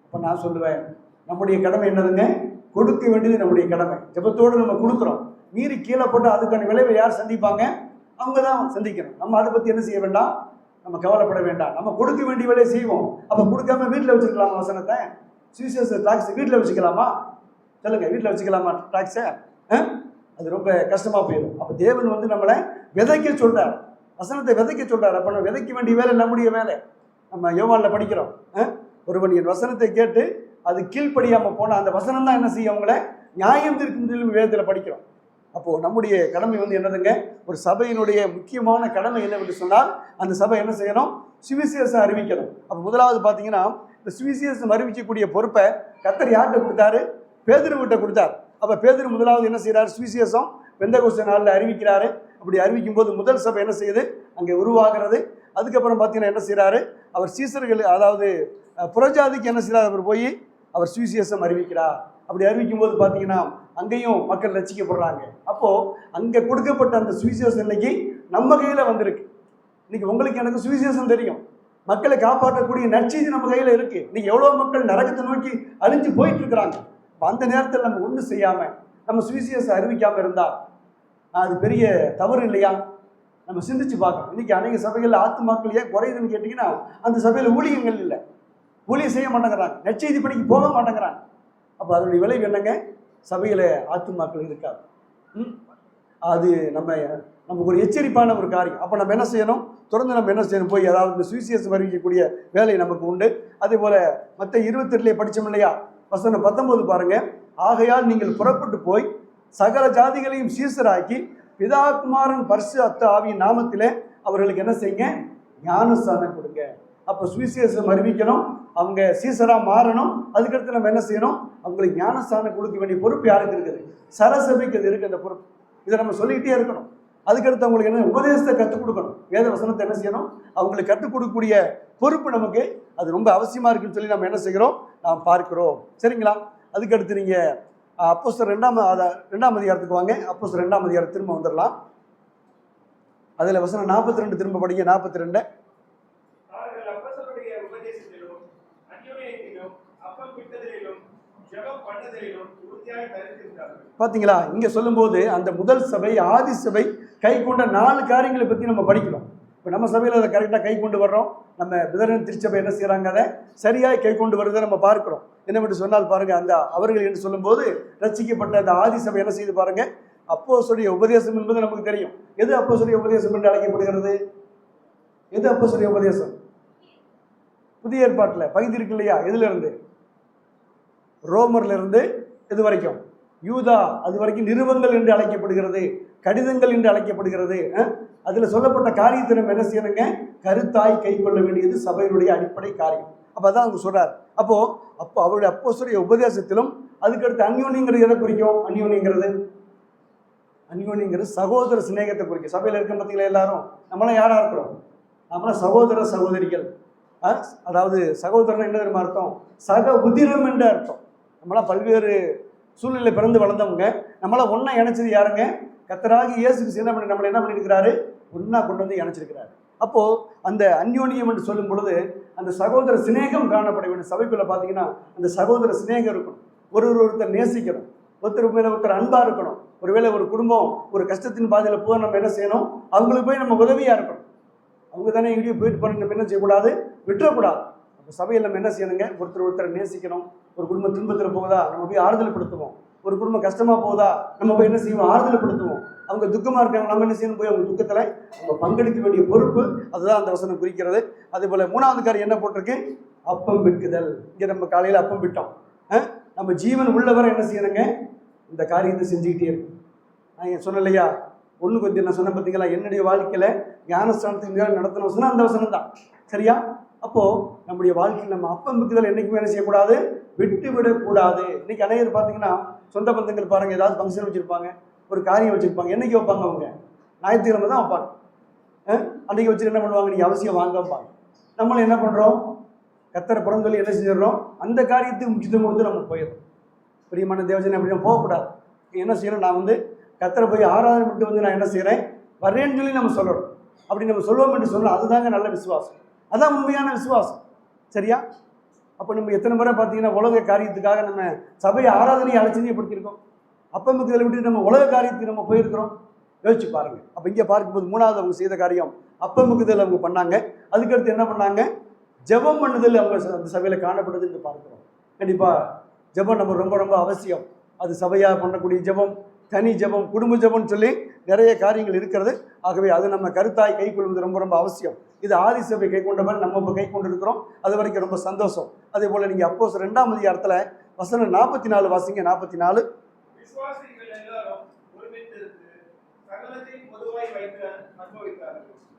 அப்போ நான் சொல்லுவேன், நம்முடைய கடமை என்னதுங்க, கொடுக்க வேண்டியது நம்முடைய கடமை. ஜெபத்தோடு நம்ம கொடுக்குறோம், மீறி கீழே போட்டு அதுக்கான விளைவை யார் சந்திப்பாங்க, அவங்க தான் சந்திக்கணும். நம்ம அதை பற்றி என்ன செய்ய வேண்டாம், நம்ம கவலைப்பட வேண்டாம், நம்ம கொடுக்க வேண்டிய வேலையை செய்வோம். அப்போ கொடுக்காம வீட்டில் வச்சுக்கலாமா வசனத்தை, சுவிசேஷ டாக்ஸ் வீட்டில் வச்சுக்கலாமா சொல்லுங்க, வீட்டில் வச்சுக்கலாமா டாக்ஸை? அது ரொம்ப கஷ்டமாக போயிடும். அப்போ தேவன் வந்து நம்மளை விதைக்க சொல்கிறார், வசனத்தை விதைக்க சொல்கிறார். அப்போ நம்ம விதைக்க வேண்டிய வேலை நம்முடைய வேலை. நம்ம யோவானில் படிக்கிறோம், ஒருவன் என் வசனத்தை கேட்டு அது கீழ்ப்படியாமல் போனால் அந்த வசனம் தான் என்ன செய்யும், அவங்கள நியாயம் தீர்க்கும் வேதத்தில் படிக்கிறோம். அப்போது நம்முடைய கடமை வந்து என்னதுங்க, ஒரு சபையினுடைய முக்கியமான கடமை என்னவென்று சொன்னால், அந்த சபை என்ன செய்யணும், சுவிசேஷம் அறிவிக்கணும். அப்போ முதலாவது பார்த்தீங்கன்னா, இந்த சுவிசேஷம் அறிவிக்கக்கூடிய பொறுப்பை கர்த்தர் யார்கிட்ட கொடுத்தாரு, பேதுருவிட்ட கொடுத்தார். அப்போ பேதுரு முதலாவது என்ன செய்கிறார், சுவிசேஷம் பெந்தெகோஸ்தே நாளில் அறிவிக்கிறாரு. அப்படி அறிவிக்கும் போது முதல் சபை என்ன செய்யுது, அங்கே உருவாகிறது. அதுக்கப்புறம் பார்த்தீங்கன்னா என்ன செய்கிறாரு, அவர் சீசர்கள், அதாவது புறஜாதிக்கு என்ன செய்கிறார், அவர் போய் அவர் சுவிசேஷம் அறிவிக்கிறார். அப்படி அறிவிக்கும் போது பார்த்தீங்கன்னா அங்கேயும் மக்கள் ரசிக்கப்படுறாங்க. அப்போது அங்கே கொடுக்கப்பட்ட அந்த சுவிசேஷம் இன்னைக்கு நம்ம கையில் வந்திருக்கு. இன்னைக்கு உங்களுக்கு எனக்கு சுவிசேஷம் தெரியும், மக்களை காப்பாற்றக்கூடிய நற்செய்தி நம்ம கையில் இருக்குது. இன்னைக்கு எவ்வளோ மக்கள் நரகத்தை நோக்கி அழிஞ்சு போயிட்டு இருக்கிறாங்க. அந்த நேரத்தில் நம்ம ஒன்றும் செய்யாமல் நம்ம சுவிசேஷம் அறிவிக்காமல் இருந்தால் அது பெரிய தவறு இல்லையா? நம்ம சிந்திச்சு பார்க்கணும். இன்றைக்கி அநேக சபைகளில் ஆத்துமாக்கள் ஏன் குறையுதுன்னு கேட்டிங்கன்னா, அந்த சபையில் ஊழியங்கள் இல்லை, ஊழியம் செய்ய மாட்டேங்கிறாங்க, நற்செய்தி பணிக்கு போக மாட்டேங்கிறாங்க. அப்போ அதனுடைய விளைவு என்னங்க, சபையில் ஆத்துமாக்கள் இருக்காது. அது நமக்கு ஒரு எச்சரிப்பான ஒரு காரியம். அப்போ நம்ம என்ன செய்யணும், தொடர்ந்து நம்ம என்ன செய்யணும், போய் அதாவது இந்த சுவிசேஷம் அறிவிக்கக்கூடிய வேலை நமக்கு உண்டு. அதே போல் மற்ற 28 படித்தோம் இல்லையா, வசனம் 19 பாருங்க, ஆகையால் நீங்கள் புறப்பட்டு போய் சகல ஜாதிகளையும் சீசராக்கி பிதா குமாரன் பரிசுத்த ஆவியின் நாமத்திலே அவர்களுக்கு என்ன செய்யுங்க, ஞானஸ்தானம் கொடுங்க. அப்போ சுவிசேஷம் அறிவிக்கணும், அவங்க சீசராக மாறணும். அதுக்கடுத்து நம்ம என்ன செய்யணும், அவங்களுக்கு ஞானஸ்தானம் கொடுக்க வேண்டிய பொறுப்பு யாருக்கு இருக்குது, சரசபைக்கு அது இருக்குது அந்த பொறுப்பு. இதை நம்ம சொல்லிக்கிட்டே இருக்கணும். அதுக்கடுத்து அவங்களுக்கு என்ன, உபதேசத்தை கற்றுக் கொடுக்கணும், வேத வசனத்தை என்ன செய்யணும், அவங்களுக்கு கற்றுக் கொடுக்கக்கூடிய பொறுப்பு நமக்கு அது ரொம்ப அவசியமாக இருக்குன்னு சொல்லி நம்ம என்ன செய்கிறோம், நாம் பார்க்கிறோம். சரிங்களா? அதுக்கடுத்து நீங்கள் அப்போஸ்தலர் 2ஆம் அதிகாரத்துக்கு வாங்க. அப்போஸ்தலர் 2ஆம் அதிகாரம் திரும்ப வந்துடலாம். அதில் வசனம் 42 திரும்ப படிங்க. 42 பார்த்தீங்களா? இங்கே சொல்லும்போது அந்த முதல் சபை ஆதி சபை கை கொண்ட 4 காரியங்களை பற்றி நம்ம படிக்கிறோம். இப்போ நம்ம சபையில் அதை கரெக்டாக கை கொண்டு வர்றோம். நம்ம விதரன் திருச்சபை என்ன செய்கிறாங்க, அதை சரியாக கை கொண்டு வருவதை நம்ம பார்க்கிறோம். என்னவென்று சொன்னால் பாருங்கள், அந்த அவர்கள் என்று சொல்லும்போது ரட்சிக்கப்பட்ட அந்த ஆதி சபை என்ன செய்து பாருங்கள், அப்போஸ்தலருடைய உபதேசம் என்பது நமக்கு தெரியும். எது அப்போஸ்தலருடைய உபதேசம் என்று அழைக்கப்படுகிறது, எது அப்போஸ்தலருடைய உபதேசம்? புதிய ஏற்பாட்டில் பகுதி இருக்கு இல்லையா, எதுலேருந்து, ரோமர்லேருந்து இது வரைக்கும் யூதா அது வரைக்கும் நிருபங்கள் என்று அழைக்கப்படுகிறது, கடிதங்கள் என்று அழைக்கப்படுகிறது. அதில் சொல்லப்பட்ட காரியத்தை நம்ம என்ன செய்யணுங்க, கருத்தாய் கை கொள்ள வேண்டியது சபையினுடைய அடிப்படை காரியம். அப்போ அதான் அவங்க சொல்கிறார். அப்போ அவருடைய அப்போஸ்தலருடைய உபதேசத்திலும் அதுக்கடுத்து அந்யோன்யங்கிறது எதை குறிக்கும், அந்யோன்யங்கிறது சகோதர சிநேகத்தை குறிக்கும். சபையில் இருக்க பார்த்தீங்களா, எல்லாரும் நம்மளாம் யாராக இருக்கிறோம், நம்மளாம் சகோதர சகோதரிகள். அதாவது சகோதரன் என்ன தெரியுமா அர்த்தம், சக உதிரம் என்ற அர்த்தம். நம்மளாம் பல்வேறு சூழ்நிலை பிறந்து வளர்ந்தவங்க, நம்மளாம் ஒன்றா இணைச்சது யாருங்க, கர்த்தராகி இயேசு கிறிஸ்து என்ன பண்ணி நம்மளை என்ன பண்ணியிருக்கிறாரு, ஒன்றா கொண்டு வந்து இணைச்சிருக்கிறாரு. அப்போது அந்த அந்யோன்யம் என்று சொல்லும் பொழுது அந்த சகோதர சிநேகம் காணப்பட வேண்டும். சபைக்குள்ளே பார்த்தீங்கன்னா அந்த சகோதர சிநேகம் இருக்கணும், ஒருத்தர் நேசிக்கணும், ஒருத்தர் மேலே ஒருத்தர் அன்பாக இருக்கணும். ஒருவேளை ஒரு குடும்பம் ஒரு கஷ்டத்தின் பாதையில் போக நம்ம என்ன செய்யணும், அவங்களுக்கு போய் நம்ம உதவியாக இருக்கணும். அவங்க தானே எங்கேயும் போயிட்டு பண்ணி நம்ம என்ன செய்யக்கூடாது, விட்டுறக்கூடாது. அப்போ சபையில் நம்ம என்ன செய்யணுங்க, ஒருத்தர் நேசிக்கணும். ஒரு குடும்பம் துன்பத்தில் போகுதா நம்ம போய் ஆறுதல் படுத்துவோம், ஒரு குடும்பம் கஷ்டமாக போகுதா நம்ம போய் என்ன செய்வோம், ஆறுதல் படுத்துவோம். அவங்க துக்கமாக இருக்காங்க, நம்ம என்ன செய்யணும், போய் அவங்க துக்கத்தில் நம்ம பங்கெடுக்க வேண்டிய பொறுப்பு. அதுதான் அந்த வசனம் குறிக்கிறது. அதே போல் 3வது காரியம் என்ன போட்டிருக்கு, அப்பம் விற்குதல். இங்கே நம்ம காலையில் அப்பம் விட்டோம். நம்ம ஜீவன் உள்ளவரை என்ன செய்யணுங்க? இந்த காரியத்தை செஞ்சுக்கிட்டே இருக்கும். நான் சொன்னேன் இல்லையா, ஒன்று கொஞ்சம் நான் சொன்ன பார்த்தீங்களா, என்னுடைய வாழ்க்கையில் ஞானஸ்தானத்துக்கு நடத்தின வசனம் அந்த வசனம் தான். சரியா? அப்போது நம்முடைய வாழ்க்கையில் நம்ம அப்பம் விற்குதல் என்றைக்குமே என்ன செய்யக்கூடாது? விட்டு விடக்கூடாது. இன்னைக்கு அநேகர் பார்த்தீங்கன்னா சொந்த பந்தங்கள் பாருங்கள், ஏதாவது ஃபங்க்ஷன் வச்சுருப்பாங்க, ஒரு காரியம் வச்சுருப்பாங்க. என்னைக்கு வைப்பாங்க? அவங்க ஞாயிற்றுக்கிழமை தான் வைப்பாங்க. அன்றைக்கி வச்சுட்டு என்ன பண்ணுவாங்க? நீங்கள் அவசியம் வாங்க வைப்பாங்க. நம்மளும் என்ன பண்ணுறோம்? கத்தரை புறம் சொல்லி என்ன செஞ்சிடறோம்? அந்த காரியத்துக்கு முக்கியத்துவம் கொடுத்து நம்ம போயிடுறோம். பிரியமான தேவஜனை அப்படி நம்ம போகக்கூடாது. என்ன செய்யணும்? நான் வந்து கத்தரை போய் ஆராதனை மட்டும் வந்து நான் என்ன செய்கிறேன்? வர்றேன்னு சொல்லி நம்ம சொல்லணும். அப்படி நம்ம சொல்லுவோம் என்று சொன்னோம், அதுதாங்க நல்ல விசுவாசம். அதான் உண்மையான விசுவாசம். சரியா? அப்போ நம்ம எத்தனை முறை பார்த்தீங்கன்னா உலக காரியத்துக்காக நம்ம சபையை ஆராதனையை அலட்சியப்படுத்தியிருக்கோம். அப்பம் விற்குதலை விட்டு நம்ம உலக காரியத்துக்கு நம்ம போயிருக்கிறோம். யோசிச்சு பாருங்கள். அப்போ இங்கே பார்க்கும்போது மூணாவது அவங்க செய்த காரியம் அப்பம் விற்குதல் அவங்க பண்ணாங்க. அதுக்கடுத்து என்ன பண்ணாங்க? ஜெபம் பண்ணுதல் அவங்க அந்த சபையில் காணப்படுது என்று பார்க்குறோம். கண்டிப்பாக ஜெபம் நம்ம ரொம்ப ரொம்ப அவசியம். அது சபையாக பண்ணக்கூடிய ஜெபம், தனி ஜெபம், குடும்ப ஜெபம்னு சொல்லி நிறைய காரியங்கள் இருக்கிறது. ஆகவே அது நம்ம கருத்தாய் கை கொள்வது ரொம்ப ரொம்ப அவசியம். இது ஆதி சபை கை கொண்ட மாதிரி நம்ம இப்போ கை கொண்டு இருக்கிறோம். அது வரைக்கும் ரொம்ப சந்தோஷம். அதே போல் நீங்கள் அப்போஸ்தலர் 2ஆம் அதிகாரத்தில் வசனம் 44 வாசிங்க. 44.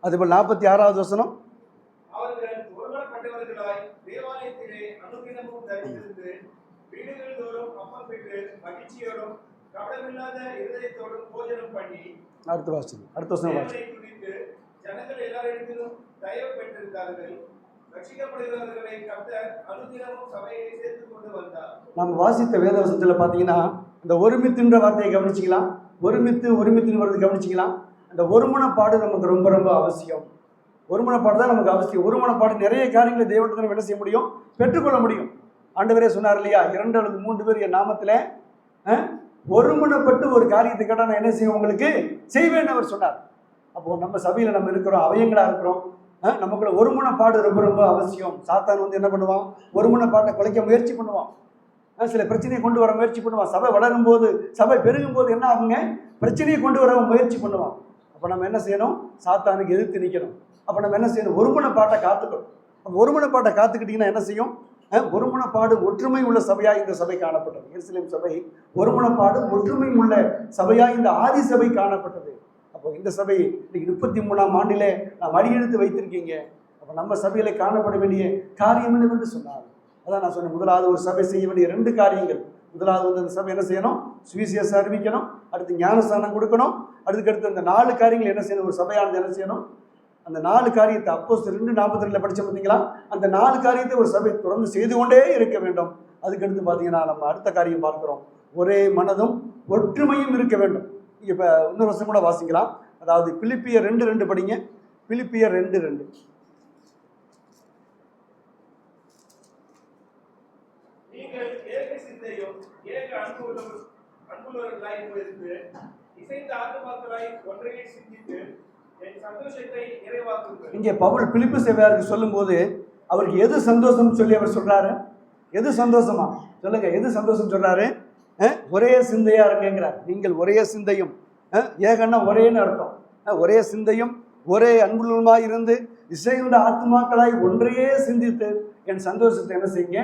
அதேபோல் 46வது வசனம். அடுத்த வசனம் நம்ம வாசித்த வேதவசனத்தில் பார்த்தீங்கன்னா இந்த ஒருமித்துன்ற வார்த்தையை கவனிச்சிக்கலாம். ஒருமித்துன்னு வருது கவனிச்சிக்கலாம். அந்த ஒருமனப்பாடு நமக்கு ரொம்ப ரொம்ப அவசியம். ஒருமனப்பாடு தான் நமக்கு அவசியம். ஒருமனப்பாடு நிறைய காரியங்களை தேவனிடத்தில் நம்ம என்ன செய்ய முடியும்? பெற்றுக்கொள்ள முடியும். ஆண்டவரே சொன்னார் இல்லையா, 2 அல்லது 3 பேர் என் நாமத்தில் ஒருமனப்பட்டு ஒரு காரியத்தை கேட்டால் நான் என்ன செய்வேன்? உங்களுக்கு செய்வேன்னு அவர் சொன்னார். அப்போது நம்ம சபையில் நம்ம இருக்கிறோம், அவயங்களாக இருக்கிறோம். நமக்குள்ள ஒருமனப்பாடு ரொம்ப ரொம்ப அவசியம். சாத்தான் வந்து என்ன பண்ணுவான்? ஒருமனப்பாட்டை குலைக்க முயற்சி பண்ணுவான். சில பிரச்சனையை கொண்டு வர முயற்சி பண்ணுவான். சபை வளரும் போது, சபை பெருகும் போது என்ன ஆகுங்க? பிரச்சனையை கொண்டு வர முயற்சி பண்ணுவான். அப்போ நம்ம என்ன செய்யணும்? சாத்தானுக்கு எதிர்த்து நிற்கணும். அப்போ நம்ம என்ன செய்யணும்? ஒருமனப்பாட்டை காத்துக்கணும். அப்போ ஒருமனப்பாட்டை காத்துக்கிட்டிங்கன்னா என்ன செய்யும்? ஒருமனப்பாடு ஒற்றுமை உள்ள சபையாக இந்த சபை காணப்பட்டது. எருசலேம் சபை ஒருமனப்பாடு ஒற்றுமை உள்ள சபையாக இந்த ஆதி சபை காணப்பட்டது. அப்போ இந்த சபை இன்னைக்கு 33ஆம் ஆண்டிலே நாம் அடியெடுத்து வைத்திருக்கீங்க. அப்போ நம்ம சபையில காணப்பட வேண்டிய காரியம் என்னவென்று சொன்னார். அதான் நான் சொன்னேன், முதலாவது ஒரு சபை செய்ய வேண்டிய 2 காரியங்கள். முதலாவது வந்து அந்த சபை என்ன செய்யணும்? சுவிசேஷம் அறிவிக்கணும். அடுத்து ஞானஸ்தானம் கொடுக்கணும். அதுக்கடுத்து அந்த 4 காரியங்கள் என்ன செய்யணும்? ஒரு சபையானது என்ன செய்யணும்? அந்த 4 காரியத்தை அப்போஸ்தலர் 2:42 படிச்ச பார்த்தீங்களா? அந்த 4 காரியத்தை ஒரு சபை தொடர்ந்து செய்து கொண்டே இருக்க வேண்டும். அதுக்கடுத்து பார்த்தீங்கன்னா நம்ம அடுத்த காரியம் பார்க்கிறோம், ஒரே மனதும் ஒற்றுமையும் இருக்க வேண்டும். இப்போ இன்னொரு வருஷம் கூட வாசிக்கலாம். அதாவது பிலிப்பியர் 2:2 படிங்க. பிலிப்பியர் 2:2. நீங்கள் ஏக சிந்தையும் ஏக அன்புள்ளவர்களாய் இருந்து இசைந்த ஆத்துமாக்களாய் ஒன்றையே சிந்தித்து என் சந்தோஷத்தை நிறைவாக்குங்கள். இங்கே பவுல் பிலிப்பு சபையாருக்கு சொல்லும்போது அவருக்கு எது சந்தோஷம் சொல்லி அவர் சொல்றாரு? எது சந்தோஷமா சொல்லுங்க? எது சந்தோஷம் சொல்றாரு? ஒரே சிந்தையா இருக்குங்கிறார். நீங்கள் ஒரே சிந்தையும், ஏகன்னா ஒரேன்னு அர்த்தம். ஒரே சிந்தையும் ஒரே அன்புள்ளமாய் இருந்து இசைந்த ஆத்மாக்களாய் ஒன்றையே சிந்தித்து என் சந்தோஷத்தை என்ன செய்யுங்க?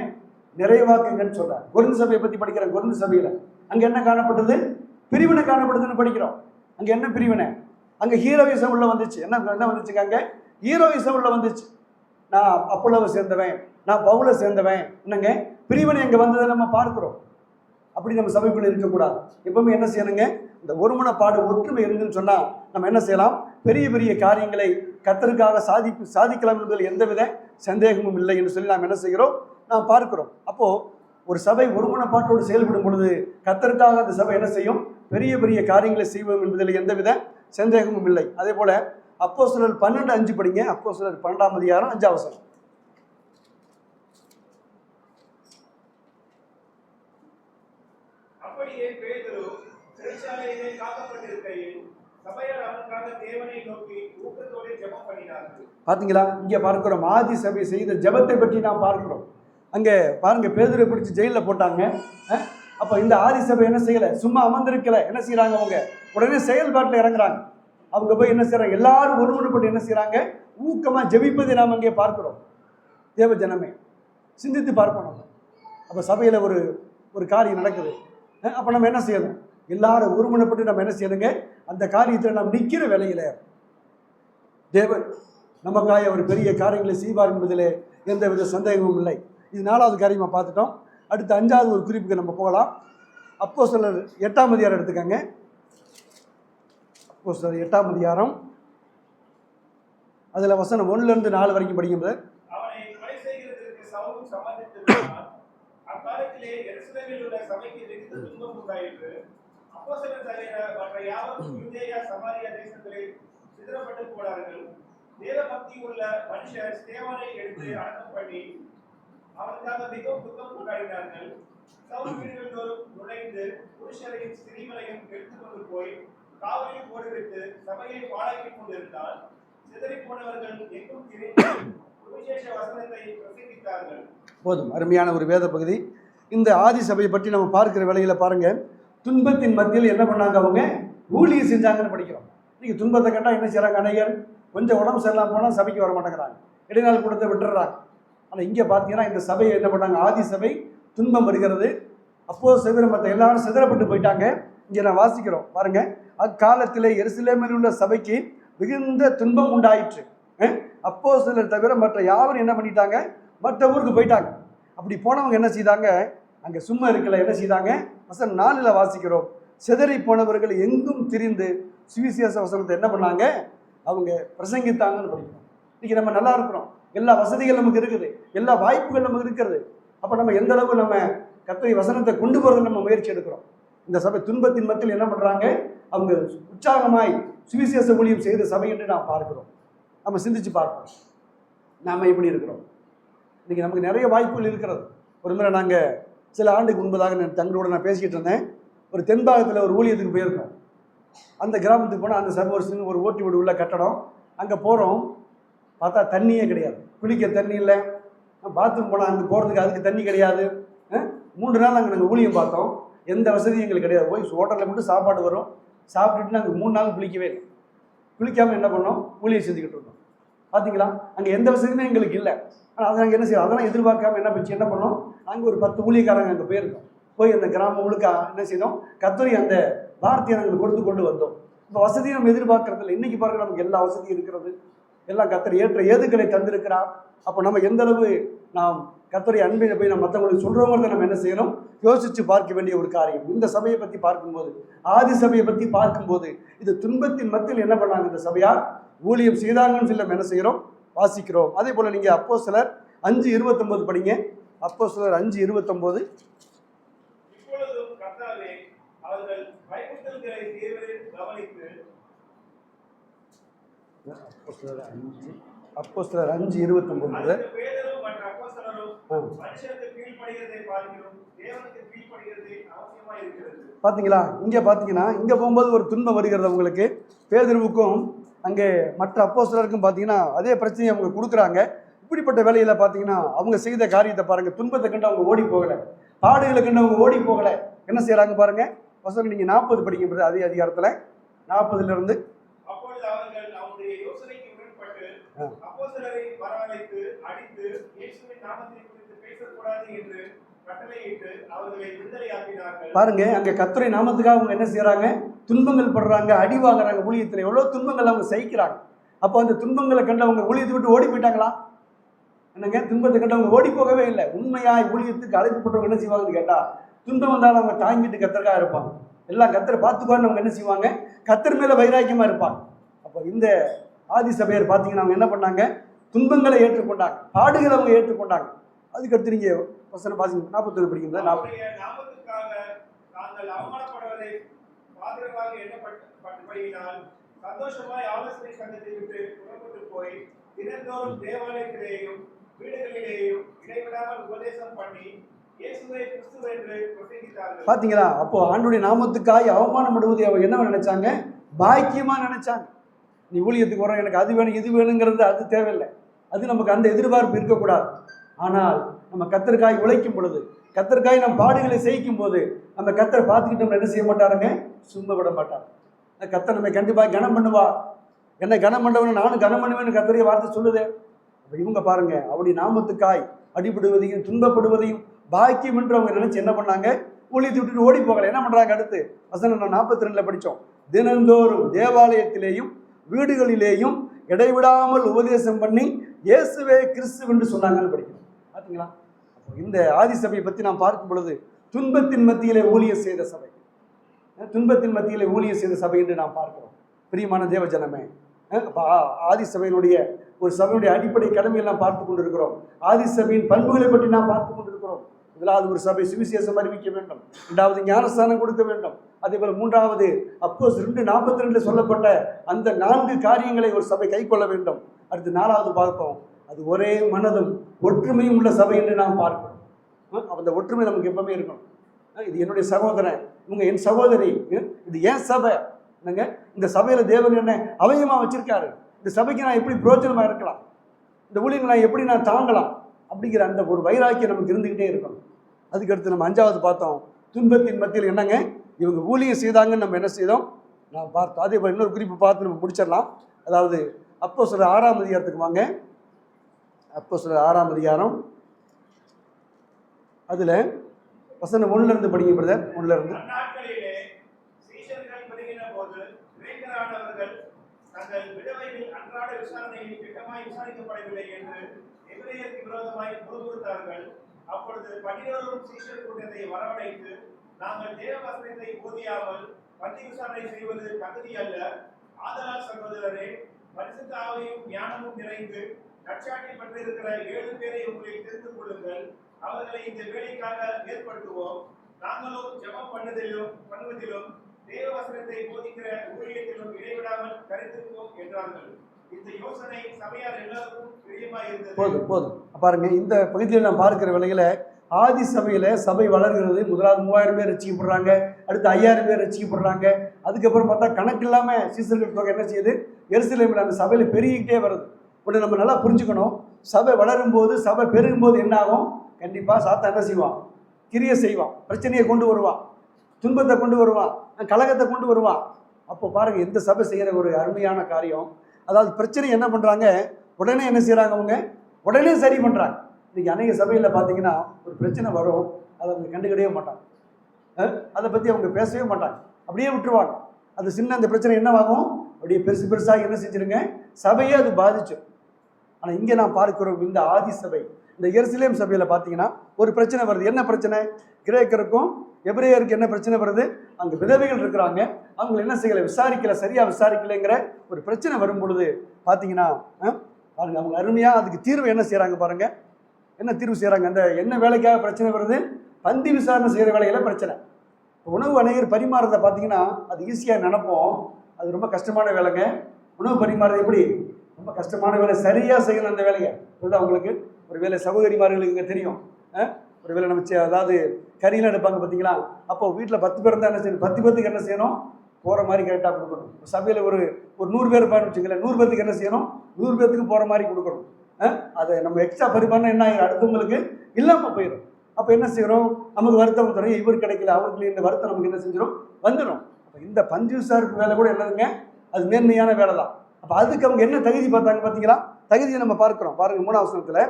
நிறைவாக்குங்கன்னு சொல்றார். கொரிந்து சபையை பற்றி படிக்கிறேன். கொரிந்து சபையில் அங்கே என்ன காணப்பட்டது? பிரிவினை காணப்படுதுன்னு படிக்கிறோம். அங்கே என்ன பிரிவினை? அங்கே ஹீரோயிசம் உள்ள வந்துச்சு. என்ன வந்துச்சுங்க? அங்கே ஹீரோயிசம் உள்ள வந்துச்சு. நான் அப்போலோவை சேர்ந்தவன், நான் பவுலை சேர்ந்தவன். என்னங்க பிரிவினை அங்கே வந்ததை நம்ம பார்க்கிறோம். அப்படி நம்ம சபைக்குள்ள இருக்கக்கூடாது. எப்பவுமே என்ன செய்யணுங்க? இந்த ஒருமனப்பாடு ஒற்றுமை இருந்துன்னு சொன்னால் நம்ம என்ன செய்யலாம்? பெரிய பெரிய காரியங்களை கர்த்தருக்காக சாதிக்கலாம் என்பதில் எந்தவித சந்தேகமும் இல்லை என்று சொல்லி நாம் என்ன செய்கிறோம்? நாம் பார்க்கிறோம். அப்போது ஒரு சபை ஒருமனப்பாட்டோடு செயல்படும் பொழுது கர்த்தருக்காக அந்த சபை என்ன செய்யும்? பெரிய பெரிய காரியங்களை செய்வோம் என்பதில் எந்தவித சந்தேகமும் இல்லை. அதே போல அப்போஸ்தலர் 12:5 படிங்க. அப்போஸ்தலர் 12ஆம் அதிகாரம் 5ஆம் வசனம். அப்படியே பேதுரு சிறைச்சாலையிலே காக்கப்பட்டிருக்கையில் சபையார் அவனுக்காக தேவனை நோக்கி ஊக்கத்தோடு ஜெபம் பண்ணினார்கள். பாத்தீங்களா? இங்கே பார்க்கிறோம் ஆதி சபை செய்த ஜெபத்தை பற்றி நாம் பார்க்கிறோம். அங்கே பாருங்க, பேதுரை பிடிச்சி ஜெயிலில் போட்டாங்க. அப்போ இந்த ஆதி சபை என்ன செய்யலை? சும்மா அமர்ந்திருக்கல. என்ன செய்யறாங்க? அவங்க உடனே செயல்பாட்டில் இறங்குறாங்க. அவங்க போய் என்ன செய்யறாங்க? எல்லாரும் ஒருமனப்பட்டு என்ன செய்யறாங்க? ஊக்கமாக ஜெபிப்பதை நாம் அங்கே பார்க்கிறோம். தேவ ஜனமே, சிந்தித்து பார்ப்போம் நம்ம. அப்போ சபையில் ஒரு காரியம் நடக்குது. அப்போ நம்ம என்ன செய்யணும்? எல்லாரும் ஒருமனப்பட்டு நம்ம என்ன செய்யணுங்க? அந்த காரியத்தில் நாம் நிற்கிற வேலையில் தேவன் நமக்காக ஒரு பெரிய காரியங்களை செய்வார் என்பதில் எந்த வித சந்தேகமும் இல்லை. இது 4வது காரியமாக பார்த்துட்டோம். அடுத்த 5வது ஒரு குறிப்புக்கு நம்ம போகலாம். அப்போஸ்தலர் 8ஆம் அதிகாரம் எடுத்துக்கங்க. அப்போஸ்தலர் 8ஆம் அதிகாரம் அதில் வசனம் 1லிருந்து 4 வரைக்கும் படிக்கும்போது, அவனை கொலை செய்கிறதற்கு சவுலும் சம்மதித்திருந்தான். அக்காலத்திலே எருசலேமில் உள்ள சபைக்கு மிகுந்த துன்பம் உண்டாயிற்று. அப்போஸ்தலர் தவிர மற்ற யாவரும் யூதேயா சமாரியா தேசங்களில் சிதறப்பட்டு போனார்கள். தேவ பக்தி உள்ள மனுஷர் ஸ்தேவானை எடுத்து அடக்கம் பண்ணி அவனுக்காக மிகவும் துக்கம் கொண்டாடினார்கள். சவுல் வீடுகள் தோறும் நுழைந்து புருஷரையும் ஸ்திரீகளையும் எடுத்துக்கொண்டு போய் காவலில் போடுவித்து சபையை பாழாக்கிக் கொண்டிருந்தான். சிதறி போனவர்கள் எங்கும் திரிந்து சுவிசேஷ வசனத்தை பிரசங்கித்தார்கள். போதும். அருமையான ஒரு வேத பகுதி. இந்த ஆதி சபையை பற்றி நம்ம பார்க்கிற வேளையில் பாருங்க, துன்பத்தின் மத்தியில் என்ன பண்ணாங்க? அவங்க ஊழியம் செஞ்சாங்கன்னு படிக்கிறோம். இன்னைக்கு துன்பத்தை கண்டால் என்ன செய்யறாங்க? அநேகர் கொஞ்சம் உடம்பு சரியில்லாம போனால் சபைக்கு வர மாட்டேங்கிறாங்க, இடைநாள் கூட்டத்தை விட்டுறாங்க. ஆனால் இங்கே பார்த்தீங்கன்னா இந்த சபையை என்ன பண்ணாங்க? ஆதி சபை துன்பம் வருகிறது. அப்போது சிதற மற்ற எல்லாரும் சிதறப்பட்டு போயிட்டாங்க. இங்கே நான் வாசிக்கிறோம் பாருங்க, அக்காலத்தில் எருசலேமில் உள்ள சபைக்கு மிகுந்த துன்பம் உண்டாயிற்று. அப்போஸ்தலர் தவிர மற்ற யாரும் என்ன பண்ணிட்டாங்க? மற்ற ஊருக்கு போயிட்டாங்க. அப்படி போனவங்க என்ன செய்தாங்க? அங்கே சும்மா இருக்கல, என்ன செய்தாங்க? வசனம் 4ல் வாசிக்கிறோம், சிதறி போனவர்கள் எங்கும் திரிந்து சுவிசேஷ வசனத்தை என்ன பண்ணாங்க? அவங்க பிரசங்கித்தாங்கன்னு படிக்கிறோம். இன்னைக்கு நம்ம நல்லா இருக்கிறோம், எல்லா வசதிகள் நமக்கு இருக்குது, எல்லா வாய்ப்புகள் நமக்கு இருக்கிறது. அப்போ நம்ம எந்த அளவு நம்ம கர்த்தருடைய வசனத்தை கொண்டு போகிறது நம்ம முயற்சி எடுக்கிறோம். இந்த சபை துன்பத்தின் மத்தியில் என்ன பண்ணுறாங்க? அவங்க உற்சாகமாய் சுவிசேஷ ஊழியம் செய்த சபை என்று நாம் பார்க்கிறோம். நம்ம சிந்திச்சு பார்ப்போம், நாம் எப்படி இருக்கிறோம். இன்றைக்கி நமக்கு நிறைய வாய்ப்புகள் இருக்கிறது. ஒரு முறை நாங்கள் சில ஆண்டுக்கு முன்பதாக தங்களோட நான் பேசிக்கிட்டு இருந்தேன். ஒரு தென்பாகத்தில் ஒரு ஊழியத்துக்கு போயிருக்கோம். அந்த கிராமத்துக்கு போனால் அந்த சபை ஒரு ஓட்டி வீடு உள்ள கட்டடம். அங்கே போகிறோம், பார்த்தா தண்ணியே கிடையாது, குளிக்க தண்ணி இல்லை. பாத்ரூம் போனால் அங்கே போகிறதுக்கு அதுக்கு தண்ணி கிடையாது. 3 நாள் நாங்கள் ஊழியம் பார்த்தோம், எந்த வசதியும் எங்களுக்கு கிடையாது. போய் ஹோட்டலில் மட்டும் சாப்பாடு வரும், சாப்பிட்டுட்டு நாங்கள் 3 நாள் குளிக்கவே இல்லை. குளிக்காமல் என்ன பண்ணோம்? ஊழியம் செஞ்சுக்கிட்டு இருந்தோம். பார்த்தீங்களா, அங்கே எந்த வசதியுமே எங்களுக்கு இல்லை. ஆனால் அதை நாங்கள் என்ன செய்யறோம்? அதெல்லாம் எதிர்பார்க்காம என்ன பண்ணோம்? நாங்கள் ஒரு 10 ஊழியக்காரங்க அங்கே போயிருக்கோம். போய் அந்த கிராமம் முழுக்க என்ன செய்தோம்? கர்த்தருடைய அந்த வார்த்தையை நாங்கள் கொடுத்து கொண்டு வந்தோம். இப்போ வசதியை நம்ம எதிர்பார்க்கறதில்ல. இன்னைக்கு பாருங்க, நமக்கு எல்லா வசதியும் இருக்கிறது, எல்லாம் கர்த்தர் ஏற்ற ஏதுக்களை தந்திருக்கிறார். அப்போ நம்ம எந்த அளவு நாம் கர்த்தருடைய அன்பை போய் நம்ம மற்றவங்களுக்கு சொல்கிறவங்க நம்ம என்ன செய்யணும்? யோசித்து பார்க்க வேண்டிய ஒரு காரியம். இந்த சபையை பற்றி பார்க்கும்போது, ஆதி சபையை பற்றி பார்க்கும்போது, இது துன்பத்தின் மத்தியில் என்ன பண்ணாங்க? இந்த சபையார் ஊழியம் செய்தாங்கன்னு சொல்லி நம்ம என்ன செய்கிறோம்? வாசிக்கிறோம். அதே போல் நீங்கள் அப்போஸ்தலர் 5:29 படிங்க. அப்போஸ்தலர் 5:29. இப்பொழுதும் கர்த்தாவே, அவர்கள் பயமுறுத்தல்களை தீவிரத்தில் கவனித்து. அப்போஸ்தலர் 5:29. பேதுரு மற்ற அப்போஸ்தலரும் மனுஷருக்கு கீழ்ப்படிகிறதை பார்க்கிறோம், தேவனுக்கு கீழ்ப்படிகிறதை அவசியமாக இருக்கிறது. பார்த்தீங்களா, இங்கே பார்த்தீங்கன்னா இங்கே போகும்போது ஒரு துன்பம் வருகிறது அவங்களுக்கு. பேதுருவுக்கும் அங்கே மற்ற அப்போஸ்தலருக்கும் பார்த்தீங்கன்னா அதே பிரச்சனையை அவங்க கொடுக்குறாங்க. இப்படிப்பட்ட வேலையில் பார்த்தீங்கன்னா அவங்க செய்த காரியத்தை பாருங்கள். துன்பத்தை கண்டு அவங்க ஓடி போகலை, பாடுகளை கண்டு அவங்க ஓடி போகலை. என்ன செய்கிறாங்க பாருங்கள். வசனம் நீங்கள் 40 படிக்கும்போது அதே அதிகாரத்தில் 40லிருந்து. அப்பொழுது அவர்கள் அவருடைய யோசனைக்கு உடன்பட்டு அப்போஸ்தலரை வரவழைத்து அடித்து இயேசுவின் நாமத்தை குறித்து பேசக்கூடாது என்று கட்டளையிட்டு அவர்களை விடுதலையாக்கினார்கள். பாருங்க, அங்கே கர்த்தருடைய நாமத்துக்காக அவங்க என்ன செய்யறாங்க? துன்பங்கள் படுறாங்க, அடி வாங்குறாங்க. ஊழியத்தில் எவ்வளோ துன்பங்கள் அவங்க சகிக்கிறாங்க. அப்போ அந்த துன்பங்களை கண்டு அவங்க ஊழியத்தை விட்டு ஓடி போயிட்டாங்களா? என்னங்க, துன்பத்தை கண்டு அவங்க ஓடி போகவே இல்லை. உண்மையாய் ஊழியத்துக்கு அழைக்கப்பட்டவங்க என்ன செய்வாங்கன்னு கேட்டால், துன்பம் வந்தாலும் அவங்க தாங்கிட்டு கர்த்தருக்காக இருப்பாங்க. எல்லாம் கர்த்தரை பார்த்துக்குவான்னு அவங்க என்ன செய்வாங்க? கர்த்தர் மேலே வைராக்கியமாக இருப்பாங்க. அப்போ இந்த ஆதி சபையர் பார்த்தீங்கன்னா அவங்க என்ன பண்ணாங்க? துன்பங்களை ஏற்றுக்கொண்டாங்க, பாடுகளை அவங்க ஏற்றுக்கொண்டாங்க. அதுக்கடுத்து நீங்கள் வசனம் பாசிங்க 41 படிக்கும்போது, நாமத்துக்காக நாங்கள் அவமானப்படுவதை பாத்திரமாக எண்ணப்பட்டபடியினால் சந்தோஷமாய் ஆலோசனை சங்கத்தை விட்டு புறப்பட்டு போய் தினந்தோறும் தேவாலயத்திலேயும் வீடுகளிலேயும் இடைவிடாமல் உபதேசம் பண்ணி இயேசுவை கிறிஸ்து என்று பிரசங்கித்தார்கள். பார்த்தீங்களா, அப்போ ஆண்டுடைய நாமத்துக்காக அவமானப்படுவதை அவங்க என்ன நினைச்சாங்க? பாக்கியமா நினைச்சாங்க. நீ ஊழியத்துக்கு வர, எனக்கு அது வேணும் இது வேணுங்கிறது அது தேவையில்லை. அது நமக்கு அந்த எதிர்பார்ப்பு இருக்கக்கூடாது. ஆனால் நம்ம கர்த்தருக்காய் உழைக்கும் பொழுது, கர்த்தருக்காய் நம்ம பாடுகளை செய்யும் போது, நம்ம கர்த்தரை பார்த்துக்கிட்டு நம்ம என்ன செய்ய மாட்டாருங்க? சும்மா விட மாட்டார். கர்த்தர் நம்ம கண்டிப்பாக கனம் பண்ணுவா. என்ன கனம் பண்ணவனு நானும் கனம் பண்ணுவேன்னு கர்த்தருடைய வார்த்தை சொல்லுது. அப்போ இவங்க பாருங்க, அவருடைய நாமத்துக்காய் அடிபடுவதையும் துன்பப்படுவதையும் பாக்கியம் என்று அவங்க நினைச்சு என்ன பண்ணாங்க? ஊழியத்தை விட்டுட்டு ஓடி போகல. என்ன பண்றாங்க? அடுத்து வசனம் 42 படித்தோம். தினந்தோறும் தேவாலயத்திலேயும் வீடுகளிலேயும் இடைவிடாமல் உபதேசம் பண்ணி இயேசுவே கிறிஸ்து என்று சொன்னாங்கன்னு படிக்கிறோம். பார்த்தீங்களா? இந்த ஆதி சபையை பற்றி நாம் பார்க்கும் பொழுது துன்பத்தின் மத்தியிலே ஊழியம் செய்த சபை, துன்பத்தின் மத்தியிலே ஊழியம் செய்த சபை என்று நாம் பார்க்கிறோம். பிரியமான தேவ ஜனமே, ஆதி சபையினுடைய ஒரு சபையுடைய அடிப்படை கடமையை நாம் பார்த்து கொண்டிருக்கிறோம். ஆதி சபையின் பண்புகளை பற்றி நாம் பார்த்து கொண்டிருக்கிறோம். முதலாவது ஒரு சபை சுவிசேஷம் அறிவிக்க வேண்டும், இரண்டாவது ஞானஸ்தானம் கொடுக்க வேண்டும், அதே போல மூன்றாவது அப்போஸ்தலர் 2:42 சொல்லப்பட்ட அந்த 4 காரியங்களை ஒரு சபை கை கொள்ள வேண்டும். அடுத்து 4வது பார்த்தோம், அது ஒரே மனதும் ஒற்றுமையும் உள்ள சபை என்று நாம் பார்க்கிறோம். அந்த ஒற்றுமை நமக்கு எப்பவுமே இருக்கணும். இது என்னுடைய சகோதரன், இவங்க என் சகோதரி, இது ஏன் சபை என்னங்க, இந்த சபையில தேவன் என்ன அவயமா வச்சிருக்காரு, இந்த சபைக்கு நான் எப்படி பிரயோஜனமா இருக்கலாம், இந்த ஊழியங்களை நான் எப்படி நான் தாங்கலாம் அப்படிங்கிற அந்த ஒரு வைராக்கியம் நமக்கு இருந்துகிட்டே இருக்கணும். அதுக்கடுத்து நம்ம 5வது பார்த்தோம், துன்பத்தின் மத்தியில் என்னங்க இவங்க ஊழியம் செய்தாங்கன்னு நம்ம என்ன செய்தோம் நான் பார்த்தோம். அதே போல் இன்னொரு குறிப்பு பார்த்து நம்ம முடிச்சிடலாம். அதாவது அப்போஸ்தலர் 6ஆம் அதிகாரத்துக்கு வாங்க. அப்போஸ்தலர் 6ஆம் அதிகாரம், அதுல வசனம் 1ல இருந்து படிங்க பிரதர். 1ல இருந்து. அந்நாட்களிலே சீஷர்கள் பெருகின போது கிரேக்கரானவர்கள் தங்கள் விதவைகள் அன்றாட விசாரணையில் திட்டமாய் விசாரிக்கப்படவில்லை என்று எபிரேயருக்கு விரோதமாய் முறுமுறுத்தார்கள். அப்பொழுது 12 சீஷர் கூட்டத்தை வரவழைத்து, நாங்கள் தேவ வசனத்தை போதியாமல் பந்தி விசாரணை செய்வது தகுதி அல்ல. ஆதலால் சகோதரரே, பரிசுத்த ஆவியும் ஞானமும் நிறைந்து நற்சாட்சி பெற்றிருக்கிற 7 பேரை உங்களை தெரிந்து கொள்ளுங்கள். அவர்களை இந்த வேலைக்காக ஏற்படுத்துவோம். நாங்களும் ஜெபம் பண்ணுவதிலும் தேவ வசனத்தை போதிக்கிற ஊழியத்திலும் இடைவிடாமல் கருத்திருப்போம் என்றார்கள். இந்த யோசனை சபையார் எல்லாருக்கும் பிரியமாய் இருந்தது. போதும் பாருங்க, இந்த பகுதியில் நாம் பார்க்கிற வேளையில ஆதி சபையில சபை வளர்கிறது. முதலாவது 3000 பேர் ரட்சிக்கப்படுறாங்க, அடுத்து 5000 பேர் ரட்சிக்கப்படுறாங்க. அதுக்கப்புறம் பார்த்தா கணக்கு இல்லாம சீசர்கள் தொகை என்ன செய்யுது, எருசலேமில் அந்த சபையில பெருகிக்கிட்டே வருது. உடனே நம்ம நல்லா புரிஞ்சுக்கணும், சபை வளரும் போது சபை பெருகும் போது என்ன ஆகும்? கண்டிப்பா சாத்தான் என்ன செய்வான்? கிரியை செய்வான், பிரச்சனையை கொண்டு வருவான், துன்பத்தை கொண்டு வருவான், கலகத்தை கொண்டு வருவான். அப்போ பாருங்க, எந்த சபை செய்யற ஒரு அருமையான காரியம். அதாவது பிரச்சனை என்ன பண்றாங்க, உடனே என்ன செய்யறாங்க, அவங்க உடனே சரி பண்றாங்க. இன்னைக்கு அநேக சபையில பாத்தீங்கன்னா ஒரு பிரச்சனை வரும், அதை அவங்க கண்டுக்கிடவே மாட்டாங்க, அதை பத்தி அவங்க பேசவே மாட்டாங்க, அப்படியே விட்டுருவாங்க. அது சின்ன அந்த பிரச்சனை என்னவாகும், அப்படியே பெருசாக என்ன செஞ்சிருங்க, சபையே அது பாதிச்சு. ஆனா இங்க நான் பார்க்கிறோம், இந்த ஆதி சபை, இந்த எருசலேம் சபையில பாத்தீங்கன்னா ஒரு பிரச்சனை வருது. என்ன பிரச்சனை? கிரேக்கருக்கும் எபிரேயருக்கு என்ன பிரச்சனை வருது? அங்க விதவைகள் இருக்கிறாங்க, அவங்க என்ன செய்யல, விசாரிக்கல, சரியா விசாரிக்கலைங்கிற ஒரு பிரச்சனை வரும் பொழுது பாத்தீங்கன்னா பாருங்க, அவங்க அருமையா அதுக்கு தீர்வு என்ன செய்யறாங்க பாருங்க. என்ன தீர்வு செய்யறாங்க? அந்த என்ன வேலைக்காக பிரச்சனை வருது? பந்தி விசாரணை செய்யற வேலையில பிரச்சனை. உணவு அநேகர் பரிமாறதை பாத்தீங்கன்னா அது ஈஸியா நினைப்போம், அது ரொம்ப கஷ்டமான வேலைங்க. உணவு பரிமாறது எப்படி? ரொம்ப கஷ்டமான வேலை, சரியா செய்யணும் அந்த வேலையை. சொல்ல அவங்களுக்கு ஒரு வேலை சகோதரிமார்களுக்கு இங்கே தெரியும். ஒரு வேலை நம்ம அதாவது கறியெல்லாம் எடுப்பாங்க பார்த்தீங்களா, அப்போ வீட்டில் 10 பேர் இருந்தால் என்ன செய்யணும், 10 பேருக்கு என்ன செய்யணும், போகிற மாதிரி கரெக்டாக கொடுக்கணும். சபையில் ஒரு 100 பேர் இருப்பான்னு வச்சுக்கல, 100 பேருக்கு என்ன செய்யணும், 100 பேருக்கு போகிற மாதிரி கொடுக்கணும். அதை நம்ம எக்ஸ்ட்ரா பரிமாறினா என்ன ஆகிடும், அடுத்தவங்களுக்கு இல்லாமல் போயிடும். அப்போ என்ன செய்கிறோம், நமக்கு வருத்தம் வந்துடும், இவர் கிடைக்கல அவருக்கு இந்த வருத்தம் நமக்கு என்ன செஞ்சிடும், வந்துடும். அப்போ இந்த பஞ்சு விசாரிப்பு வேலை கூட என்னதுங்க, அது மேன்மையான வேலை தான். அப்போ அதுக்கு அவங்க என்ன தகுதி பார்த்தாங்க பார்த்தீங்களா? தகுதியை நம்ம பார்க்கிறோம். பாருங்க 3ஆம் வசனத்தில்,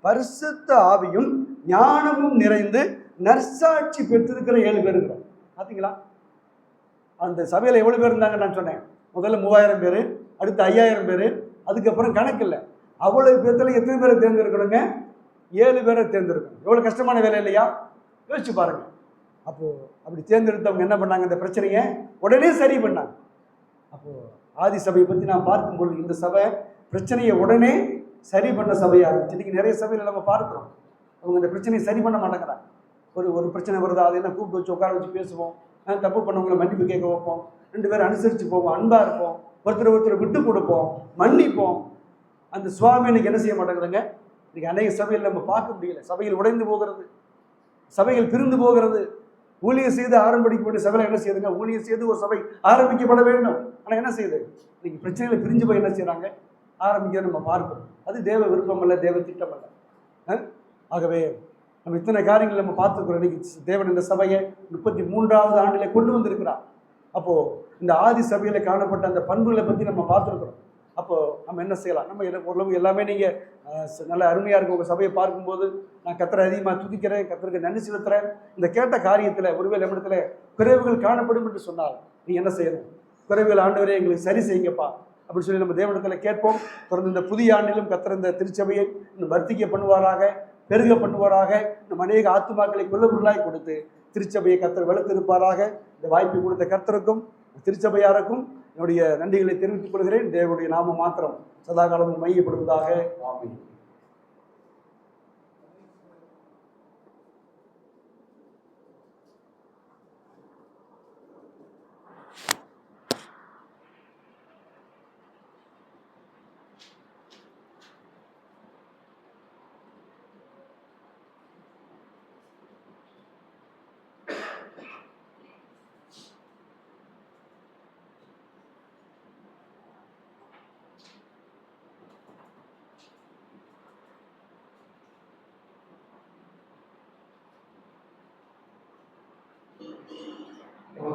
பரிசுத்த ஆவியும் ஞானமும் நிறைந்து நற்சாட்சி பெற்றிருக்கிற 7 பேர் இருக்கிறார். பார்த்தீங்களா? அந்த சபையில் எவ்வளோ பேர் இருந்தாங்க நான் சொன்னேன், முதல்ல 3000 பேர், அடுத்து 5000 பேர், அதுக்கப்புறம் கணக்கு இல்லை. அவ்வளவு பேர்த்துல எத்தனை பேரை தேர்ந்தெடுக்கணுங்க? 7 பேரை தேர்ந்தெடுக்கணும். எவ்வளோ கஷ்டமான வேலை இல்லையா? யோசிச்சு பாருங்க. அப்போ அப்படி தேர்ந்தெடுத்தவங்க என்ன பண்ணாங்க, இந்த பிரச்சனையை உடனே சரி பண்ணாங்க. அப்போ ஆதி சபையை பற்றி நான் பார்க்கும்பொழுது இந்த சபை பிரச்சனையை உடனே சரி பண்ண சபையாக இருந்துச்சு. இன்றைக்கி நிறைய சபையில் நம்ம பார்க்குறோம், அவங்க இந்த பிரச்சனையை சரி பண்ண மாட்டேங்கிறாங்க. ஒரு பிரச்சனை வருதா, அதை என்ன கூப்பிட்டு வச்சு உட்கார வச்சு பேசுவோம், தப்பு பண்ணவங்களை மன்னிப்பு கேட்க வைப்போம், 2 பேரும் அனுசரித்து போவோம், அன்பாக இருப்போம், ஒருத்தர் விட்டு கொடுப்போம், மன்னிப்போம். அந்த சுவாமி இன்னைக்கு என்ன செய்ய மாட்டேங்கிறதுங்க. இன்றைக்கி அநேக சபையில் நம்ம பார்க்க முடியல. சபையில் உடைந்து போகிறது, சபைகள் பிரிந்து போகிறது. ஊழியர் செய்து ஆரம்பிக்க வேண்டிய சபையில் என்ன செய்யுதுங்க, ஊழியர் செய்து ஒரு சபை ஆரம்பிக்கப்பட வேண்டும். ஆனால் என்ன செய்யுது, இன்னைக்கு பிரச்சனைகளை பிரிஞ்சு போய் என்ன செய்யறாங்க, ஆரம்பிக்க நம்ம பார்க்கிறோம். அது தேவ விருப்பம் அல்ல, தேவ திட்டம் அல்ல. ஆகவே நம்ம இத்தனை காரியங்கள் நம்ம பார்த்துக்கிறோம். இன்னைக்கு தேவன் இந்த சபையை 33வது ஆண்டில் கொண்டு வந்திருக்கிறார். அப்போ இந்த ஆதி சபையில காணப்பட்ட அந்த பண்புகளை பற்றி நம்ம பார்த்துருக்கிறோம். அப்போ நம்ம என்ன செய்யலாம்? நம்ம ஓரளவு எல்லாமே நீங்கள் நல்ல அருமையாக இருக்கும். உங்கள் சபையை பார்க்கும்போது நான் கர்த்தரை அதிகமாக துதிக்கிறேன், கர்த்தருக்கு நன்றி செலுத்துகிறேன். இந்த கேட்ட காரியத்தில் ஒருவேளை நம்மிடத்துல குறைவுகள் காணப்படும் என்று சொன்னால் நீங்கள் என்ன செய்யணும்? குறைவுகள் ஆண்டவரே எங்களுக்கு சரி செய்யுங்கப்பா அப்படின்னு சொல்லி நம்ம தேவனிடத்தில் கேட்போம். தொடர்ந்து இந்த புதிய ஆண்டிலும் கர்த்தர் இந்த திருச்சபையை இன்னும் வர்த்திக்க பண்ணுவாராக, பெருக பண்ணுவாராக. நம்ம அநேக ஆத்துமாக்களை கொள்ளப்பொருளாய் கொடுத்து திருச்சபையை கர்த்தர் வளர்த்திருப்பாராக. இந்த வாய்ப்பை கொடுத்த கர்த்தருக்கும் திருச்சபையாருக்கும் என்னுடைய நன்றிகளை தெரிவித்துக் கொள்கிறேன். தேவனுடைய நாம மாத்திரம் சதா காலமும் மையப்படுவதாக. ஆமென்.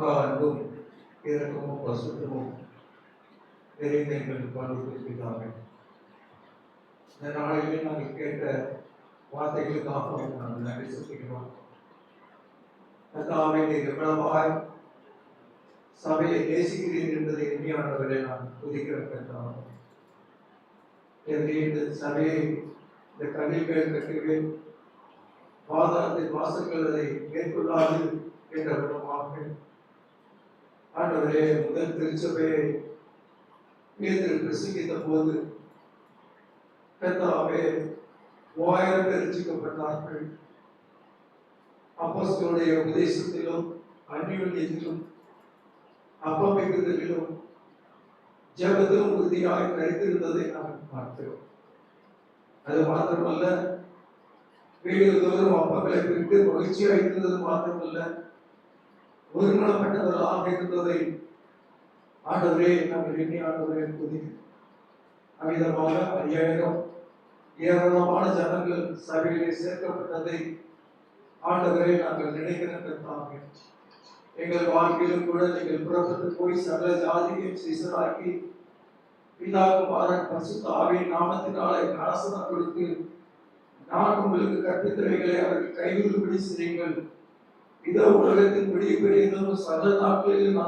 அன்பும் இரக்கமும் பசுத்தமும் நிறைந்த எங்களுக்கு பகிர்ந்திருக்கிறாங்க. இந்த நாளிலே நாங்கள் கேட்ட வார்த்தைகளுக்காக நாங்கள் நன்றி செலுத்துகிறோம். கர்த்தாவே, நீர் எவ்வளவாய் சபையை நேசிக்கிறீர் என்பதை எண்ணியானவரை நான் துதிக்கிறேன். கர்த்தாவே, இந்த சபையை இந்த கண்ணில் கட்டுவேன், பாதாளத்தின் வாசல்கள் அதை மேற்கொள்ளாது என்ற விதமாக ஆண்டவரே, முதல் திருச்சபையை பேதுரு பிரசங்கித்த போது கர்த்தாவே 3000 பேர் ரட்சிக்கப்பட்டார்கள். அப்போஸ்தலருடைய உபதேசத்திலும் அந்யோன்யத்திலும் அப்பம் வைக்கிறதிலும் ஜெபத்திலும் உறுதியாக கருத்திருந்ததை நாம் பார்க்கிறோம். அது மாத்திரமல்ல, வீடுதோறும் அப்பங்களை விட்டு மகிழ்ச்சியாக இருந்தது மாத்திரமல்ல, ஒருமனப்பட்டவர்களாக இருந்ததை ஆண்டவரே நாங்கள் எண்ணி ஆண்டவரே துதிக்கிறோம். அவ்விதமாக 5000 ஏராளமான ஜனங்கள் சபையிலே சேர்க்கப்பட்டதை ஆண்டவரே நாங்கள் நினைக்கிறோம். எங்கள் வாழ்க்கையிலும் கூட நீங்கள் புறப்பட்டு போய் சகல ஜாதியையும் சீசராக்கி பிதாகுமாரன் பரிசுத்த ஆவியின் நாமத்தினாலே ஞானஸ்நானம் கொடுத்து நான் உங்களுக்கு கற்பித்தவைகளை அவர்கள் கைவிடும்படி செய்யுங்கள். இதோ உலகத்தின் விடிய பெரிய சகல நாட்களில்